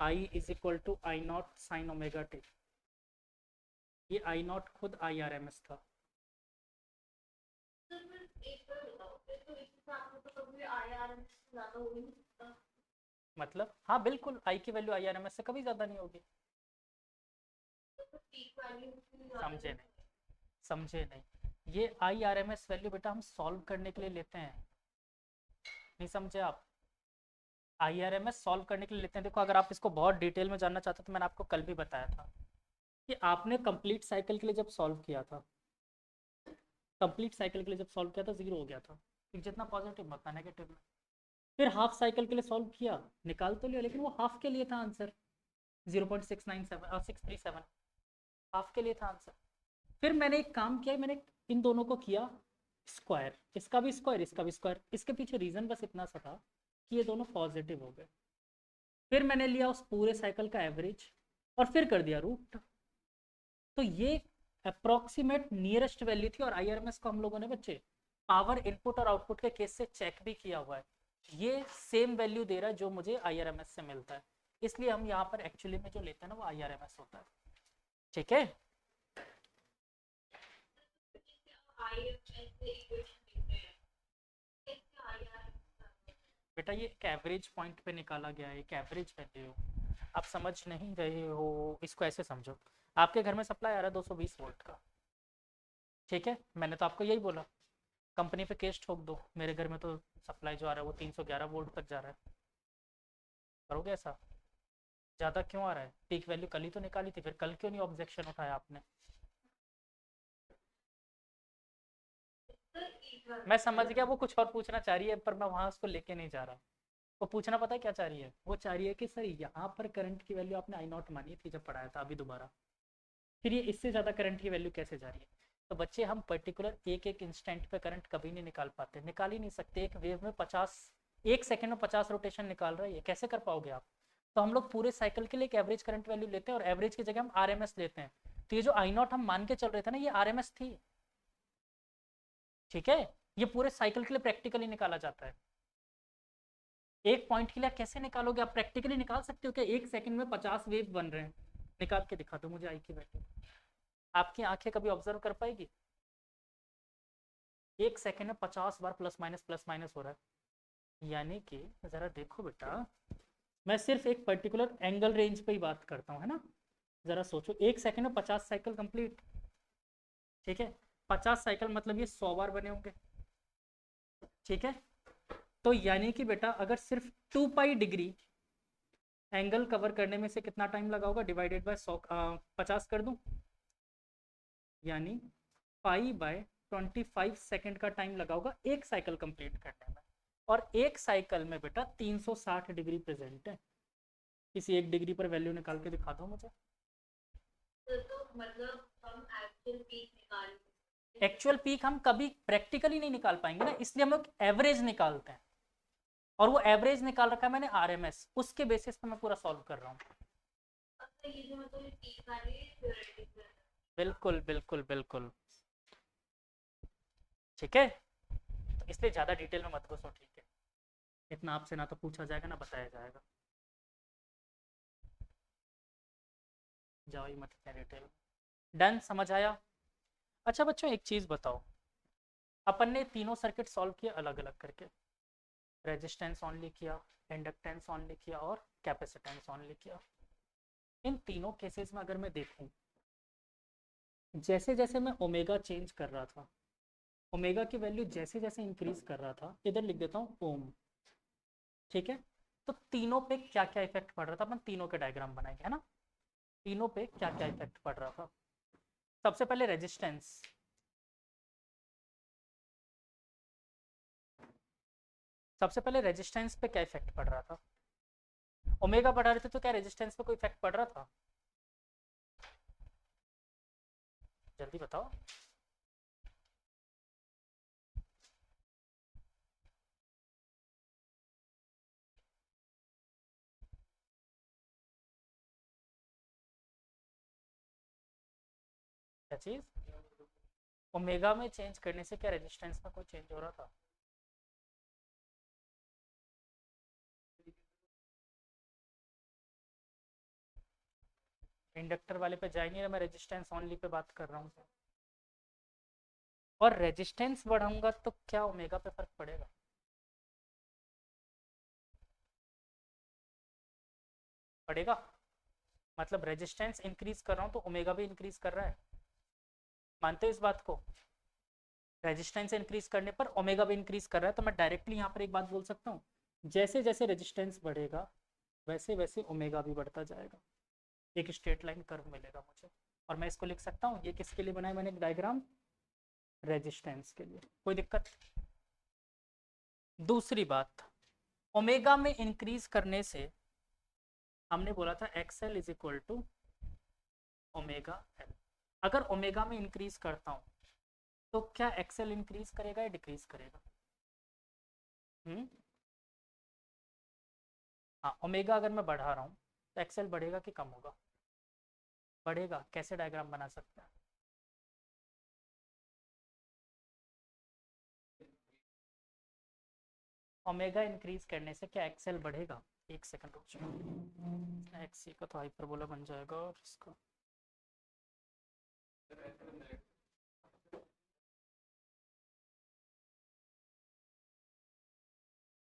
I is equal to I not sine omega T, ये आई नॉट खुद आई आर एम एस था। तो फिर एक बार बताओ, फिर तो इस हिसाब से तो कभी आईआरएमएस से ज्यादा हो ही नहीं सकता। मतलब हाँ बिल्कुल, आई की value I R M S से कभी ज़्यादा नहीं होगी। तो फिर पीक वैल्यू भी ज्यादा समझे नहीं। नहीं, समझे नहीं। ये I R M S value बेटा हम सॉल्व करने के लिए लेते हैं, नहीं समझे आप? I R M S solve करने के लिए लेते हैं। देखो अगर आप इसको बहुत डिटेल में जानना चाहते हो तो मैंने आपको कल भी बताया था कि आपने कंप्लीट साइकिल के लिए जब सॉल्व किया था, कंप्लीट साइकिल के लिए जब सॉल्व किया था जीरो हो गया था, जितना पॉजिटिव उतना नेगेटिव में। फिर हाफ साइकिल के लिए सॉल्व किया, निकाल तो लिया, लेकिन वो हाफ के लिए था आंसर, 0.697 और 637, हाफ के लिए था आंसर। फिर मैंने एक काम किया, मैंने इन दोनों को किया स्क्वायर, इसका भी स्क्वायर इसका भी स्क्वायर। इसके पीछे रीजन बस इतना सा था कि ये दोनों पॉजिटिव हो गए। फिर मैंने लिया उस पूरे साइकिल का एवरेज और फिर कर दिया रूट। तो ये अप्रोक्सीमेट नियरेस्ट वैल्यू थी। और आईआरएमएस को हम लोगों ने बच्चे पावर इनपुट और आउटपुट के केस से चेक भी किया हुआ है, ये सेम वैल्यू दे रहा है जो मुझे आईआरएमएस से मिलता है। इसलिए हम यहाँ पर एक्चुअली में जो लेते हैं ना वो आईआरएमएस होता है। ठीक है, आईएमएस से इक्वेशन लिखते हैं, इसका आईआरएमएस। बेटा ये एक एवरेज पॉइंट पे निकाला गया है, एक एवरेज वैल्यू। आप समझ नहीं रहे हो, इसको ऐसे समझो, आपके घर में सप्लाई आ रहा है 220 वोल्ट का, ठीक है, मैंने तो आपको यही बोला कंपनी पे केस ठोक दो, मेरे घर में तो सप्लाई जो आ रहा है वो 311 वोल्ट तक जा रहा है। करोगे ऐसा? ज़्यादा क्यों आ रहा है? पीक वैल्यू कल ही तो निकाली थी, फिर कल क्यों नहीं ऑब्जेक्शन उठाया आपने? मैं समझ गया वो कुछ और पूछना चाह रही है, पर मैं वहां उसको लेके नहीं जा रहा। वो पूछना पता है क्या चाह रही है? वो चाह रही है कि सर यहाँ पर करंट की वैल्यू आपने आई नॉट मानी थी जब पढ़ाया था अभी दोबारा, फिर ये इससे ज़्यादा करंट की वैल्यू कैसे जा रही है? तो बच्चे हम पर्टिकुलर एक एक इंस्टेंट पे करंट कभी नहीं निकाल पाते, निकाल ही नहीं सकते। एक वेव में 50, एक सेकेंड में 50 रोटेशन निकाल रही है, कैसे कर पाओगे आप? तो हम लोग पूरे साइकिल के लिए एक एवरेज करंट वैल्यू लेते हैं और एवरेज की जगह हम आरएमएस लेते हैं। तो ये जो आई नॉट हम मान के चल रहे थे ना, ये आरएमएस थी। ठीक है, ये पूरे साइकिल के लिए प्रैक्टिकली निकाला जाता है। एक पॉइंट के लिए कैसे निकालोगे? आप प्रैक्टिकली निकाल सकते हो कि एक सेकंड में 50 वेव बन रहे हैं? निकाल के दिखा दो मुझे आई की वैल्यू, आपकी आंखें कभी ऑब्जर्व कर पाएगी? एक सेकंड में 50 बार प्लस माइनस हो रहा है, यानी कि जरा देखो बेटा, मैं सिर्फ एक पर्टिकुलर एंगल रेंज पे ही बात करता हूँ, है ना? जरा सोचो, एक सेकंड में 50 साइकिल कंप्लीट, ठीक है, 50 साइकिल मतलब ये 100 बार बने होंगे, ठीक है। तो यानी कि बेटा अगर सिर्फ 2π डिग्री एंगल कवर करने में से कितना टाइम लगा होगा, डिवाइडेड बाय 100, 50 कर दूं, यानी π/25 सेकंड का टाइम लगा होगा एक साइकिल कंप्लीट करने में। और एक साइकिल में बेटा 360 डिग्री प्रेजेंट है। किसी एक डिग्री पर वैल्यू निकाल के दिखा दो मुझे। तो मतलब हम एक्चुअल पीक निकाल, एक्चुअल पीक हम कभी प्रैक्टिकली नहीं निकाल पाएंगे ना, इसलिए हम लोग एवरेज निकालते हैं, और वो एवरेज निकाल रखा है मैंने आरएमएस, उसके बेसिस पे मैं पूरा सॉल्व कर रहा हूँ। अच्छा ये जो मतलब पीक आ रही है थ्योरेटिकल। बिल्कुल बिल्कुल बिल्कुल, ठीक है, तो इसलिए ज़्यादा डिटेल में मत घुसो, ठीक है, इतना आपसे ना तो पूछा जाएगा ना बताया जाएगा। जाओ ही मत नैरेटिव। डन, समझ आया। अच्छा बच्चों एक चीज़ बताओ, अपन ने तीनों सर्किट सॉल्व किए अलग अलग करके, रेजिस्टेंस ऑनली किया, इंडक्टेंस ऑनली किया और कैपेसिटेंस ऑनली किया। इन तीनों केसेस में अगर मैं देखूं, जैसे जैसे मैं ओमेगा चेंज कर रहा था, ओमेगा की वैल्यू जैसे जैसे इंक्रीज कर रहा था, इधर लिख देता हूँ ओम, ठीक है। तो तीनों पे क्या क्या इफेक्ट पड़ रहा था, अपन तीनों के डायग्राम बनाएंगे, है ना। तीनों पे क्या क्या इफेक्ट पड़ रहा था। सबसे पहले रेजिस्टेंस, सबसे पहले रेजिस्टेंस पे क्या इफेक्ट पड़ रहा था। ओमेगा बढ़ा रहे थे तो क्या रेजिस्टेंस पे कोई इफेक्ट पड़ रहा था, जल्दी बताओ। क्या चीज, ओमेगा में चेंज करने से क्या रेजिस्टेंस में कोई चेंज हो रहा था। इंडक्टर वाले पे जा ही नहीं रहा, मैं रेजिस्टेंस ओनली पे बात कर रहा हूँ। और रेजिस्टेंस बढ़ाऊंगा तो क्या ओमेगा पे फर्क पड़ेगा। पड़ेगा, मतलब रेजिस्टेंस इंक्रीज कर रहा हूँ तो ओमेगा भी इंक्रीज कर रहा है, मानते हो इस बात को। रेजिस्टेंस इंक्रीज करने पर ओमेगा भी इंक्रीज कर रहा है, तो मैं डायरेक्टली यहाँ पर एक बात बोल सकता हूँ, जैसे जैसे रेजिस्टेंस बढ़ेगा वैसे वैसे ओमेगा भी बढ़ता जाएगा, एक स्ट्रेट लाइन कर्व मिलेगा मुझे। और मैं इसको लिख सकता हूँ, ये किसके लिए बनाया मैंने डायग्राम, रेजिस्टेंस के लिए, कोई दिक्कत। दूसरी बात, ओमेगा में इंक्रीज करने से हमने बोला था X L is equal to omega L. अगर ओमेगा में इंक्रीज करता हूँ तो क्या एक्सएल इंक्रीज करेगा या डिक्रीज करेगा। हाँ, ओमेगा अगर मैं बढ़ा रहा हूँ तो एक्सएल बढ़ेगा कि कम होगा, बढ़ेगा। कैसे डायग्राम बना सकते हैं, ओमेगा इंक्रीज करने से क्या एक्सएल बढ़ेगा। एक सेकंड रुक जाओ, एक्सी का तो हाइपरबोला बन जाएगा और इसका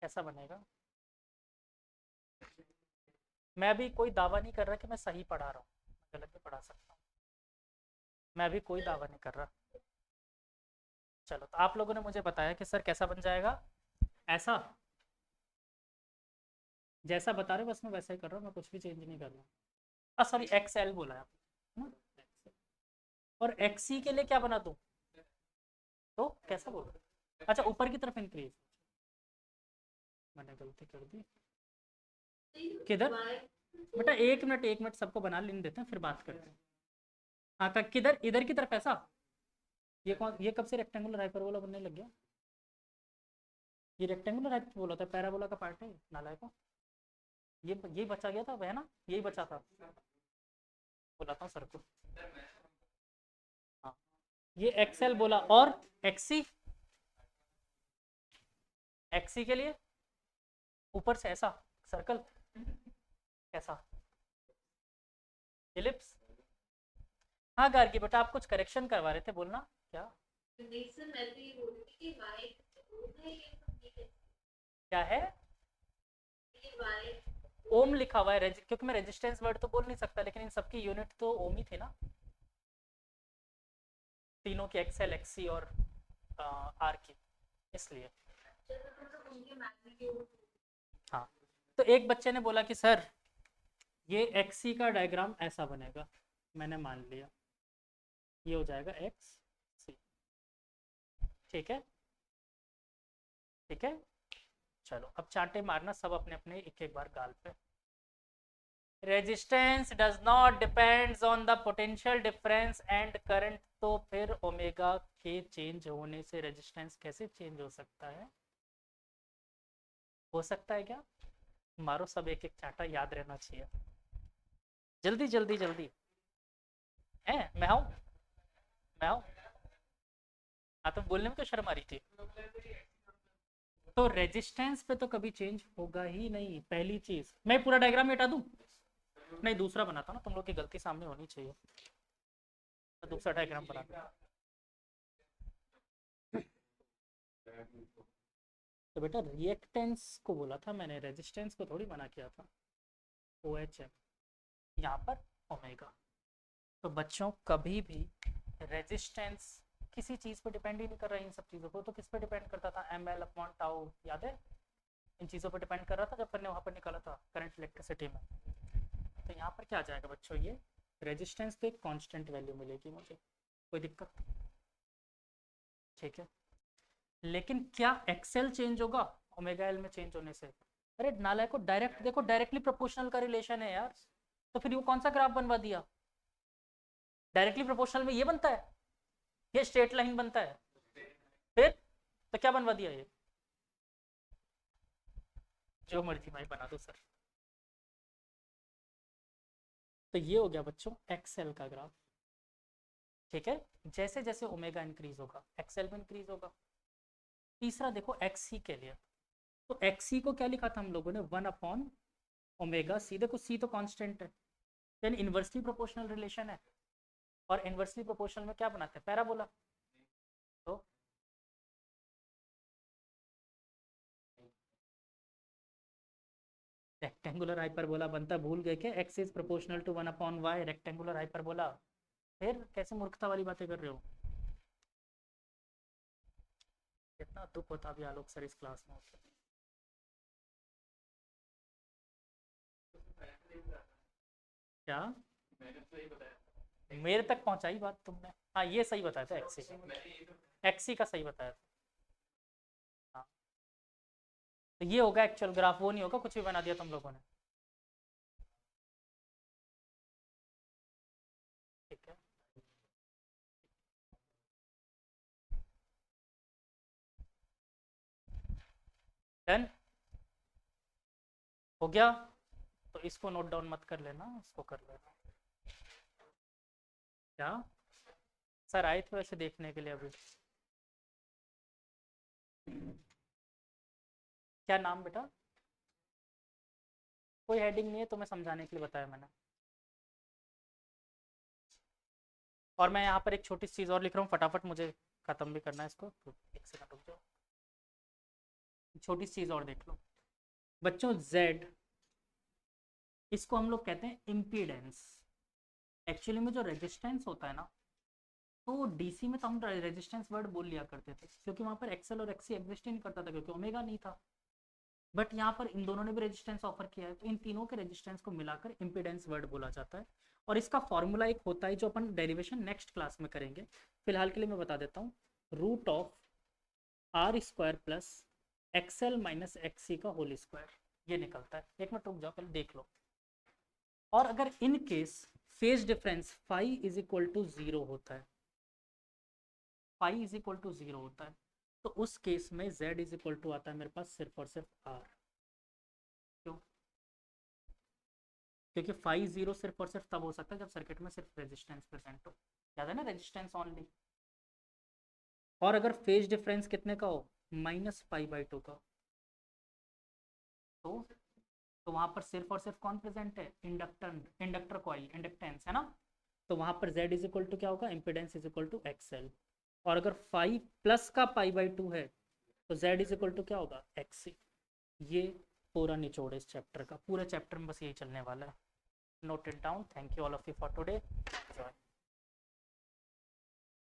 कैसा बनेगा। मैं भी कोई दावा नहीं कर रहा कि मैं सही पढ़ा रहा हूँ, गलत भी पढ़ा सकता हूँ, मैं भी कोई दावा नहीं कर रहा। चलो, तो आप लोगों ने मुझे बताया कि सर कैसा बन जाएगा, ऐसा जैसा बता रहे हो बस मैं वैसा ही कर रहा हूँ, मैं कुछ भी चेंज नहीं कर रहा। सॉरी एक्स एल बोला है आपने, और एक्सी के लिए क्या बना दूँ, तो कैसा बोल, अच्छा ऊपर की तरफ इंक्रीज, मैंने गलती कर दी। किधर, बेटा एक मिनट सबको बना लेने देते हैं फिर बात करते हैं। हाँ किधर, इधर की तरफ ऐसा, ये कौन, ये कब से रेक्टेंगुलर हाइपरबोला बनने लग गया। ये रेक्टेंगुलर हाइपरबोला था, पैराबोला का पार्ट है नालायक। ये यही बचा गया था, है ना, यही बचा था, बुलाता हूँ सर को। हाँ, ये एक्सएल बोला, और एक्सी, एक्सी के लिए ऊपर से ऐसा सर्कल, कैसा इलिप्स। हाँ गार्गी बेटा आप कुछ करेक्शन करवा रहे थे, बोलना क्या। नहीं सर, मैं तो ये बोल रही थी कि वाई है, ये क्या है, ये वाई ओम लिखा हुआ है, क्योंकि मैं रेजिस्टेंस वर्ड तो बोल नहीं सकता, लेकिन इन सबकी यूनिट तो ओम ही थे ना, तीनों की एक्सएल एक्सी और आर की, इसलिए। हाँ, तो एक बच्चे ने बोला कि सर ये एक्सी का डायग्राम ऐसा बनेगा, मैंने मान लिया ये हो जाएगा एक्स सी, ठीक है, ठीक है। चलो अब चांटे मारना सब अपने अपने एक एक बार गाल पे। Resistance does not depends on the potential difference and current, तो फिर ओमेगा के चेंज होने से रेजिस्टेंस कैसे चेंज हो सकता है, हो सकता है क्या। मारो सब एक एक चांटा, याद रहना चाहिए, जल्दी जल्दी जल्दी। है मैं हूँ, मैं हूँ। हाँ, तो बोलने में क्यों शर्म आ रही थी, तो रेजिस्टेंस पे तो कभी चेंज होगा ही नहीं। पहली चीज, मैं पूरा डायग्राम हटा दूं? नहीं, दूसरा बनाता हूँ ना, तुम लोग की गलती सामने होनी चाहिए। मैं दूसरा डायग्राम बनाता हूँ। तो बेटा रिएक्टेंस को बोला था मैंने, रेजिस्टेंस को थोड़ी मना किया था। OHM यहाँ पर ओमेगा। तो बच्चों कभी भी रेजिस्टेंस किसी चीज़ पे डिपेंड ही नहीं कर रहा है। इन सब चीज़ों को तो किस पे डिपेंड करता था? ml अपॉन टाउ, याद है? इन चीज़ों पे डिपेंड कर रहा था जब अपन ने वहाँ पर निकाला था करंट इलेक्ट्रिसिटी में। तो यहाँ पर क्या आ जाएगा बच्चों, ये रेजिस्टेंस तो एक कांस्टेंट वैल्यू मिलेगी मुझे, कोई दिक्कत? ठीक है, लेकिन क्या एक्सेल चेंज होगा ओमेगा एल में चेंज होने से? अरे नालायक को, डायरेक्ट देखो, डायरेक्टली प्रोपोर्शनल का रिलेशन है यार। तो फिर वो कौन सा ग्राफ बनवा दिया? डायरेक्टली प्रोपोर्शनल में ये बनता है, ये स्ट्रेट लाइन बनता है। फिर तो क्या बनवा दिया ये? जो मर्जी भाई बना दो सर। तो ये हो गया बच्चों एक्सेल का ग्राफ। ठीक है, जैसे जैसे ओमेगा इंक्रीज होगा एक्सेल भी इंक्रीज होगा। तीसरा देखो एक्सी के लिए, तो एक्सी को क्या लिखा था हम लोगों ने? 1 अपॉन ओमेगा सी। देखो सी तो कांस्टेंट है, यानी इन्वर्सली प्रोपोर्शनल रिलेशन है। और इन्वर्सली प्रोपोर्शनल में क्या बनाते हैं? पैराबोला। तो रेक्टेंगुलर हाइपरबोला बनता, भूल गए क्या? X is proportional to 1/y, rectangular hyperbola. फिर कैसे मूर्खता वाली बातें कर रहे हो? कितना दुख होता अभी आलोक सर इस क्लास में होते। क्या मेरे तक पहुंचाई बात तुमने? हाँ ये सही बताया था, एक्सी एक्सी का सही बताया था। हाँ तो ये होगा एक्चुअल ग्राफ, वो नहीं होगा कुछ भी बना दिया तुम लोगों ने। ठीक है, डन हो गया। तो इसको नोट डाउन मत कर लेना, इसको कर लेना। क्या सर आए थे वैसे देखने के लिए अभी? क्या नाम बेटा? कोई हेडिंग नहीं है, तुम्हें समझाने के लिए बताया मैंने। और मैं यहाँ पर एक छोटी सी चीज़ और लिख रहा हूँ, फटाफट मुझे ख़त्म भी करना है इसको, तो एक सेकंड रुक जाओ। छोटी सी चीज़ और देख लो बच्चों, Z इसको हम लोग कहते हैं इम्पीडेंस। एक्चुअली में जो रेजिस्टेंस होता है ना, तो डीसी में तो हम रेजिस्टेंस वर्ड बोल लिया करते थे, क्योंकि वहाँ पर एक्सएल और एक्सी एग्जिस्ट ही नहीं करता था, क्योंकि ओमेगा नहीं था। बट यहाँ पर इन दोनों ने भी रेजिस्टेंस ऑफर किया है, तो इन तीनों के रेजिस्टेंस को मिलाकर इम्पीडेंस वर्ड बोला जाता है। और इसका फॉर्मूला एक होता है जो अपन डेरिवेशन नेक्स्ट क्लास में करेंगे। फिलहाल के लिए मैं बता देता हूँ, √r² plus XL minus XC का होल स्क्वायर, ये निकलता है। एक मिनट रुक जाओ, पहले देख लो। और अगर in case phase difference phi is equal to 0 होता है, फाई इज इक्वल टू 0 होता है, तो उस केस में Z इज इक्वल टू आता है मेरे पास सिर्फ और सिर्फ R। क्यों? क्योंकि फाई 0 सिर्फ और सिर्फ तब हो सकता है जब सर्किट में सिर्फ रेजिस्टेंस प्रेजेंट हो, याद है ना, रेजिस्टेंस ओनली। और अगर फेज डिफरेंस कितने का हो? -π/2 का, तो वहां पर सिर्फ और सिर्फ कौन प्रेजेंट है? इंडक्टर कॉइल, इंडक्टेंस है ना। तो वहां पर Z इज इक्वल टू क्या होगा? Impedance is equal to XL। और अगर फाई प्लस का π/2 है, तो Z इज इक्वल टू क्या होगा? XC। ये पूरा निचोड़ इस चैप्टर का, पूरे चैप्टर में बस यही चलने वाला है। Note it down. Thank you all of you for today.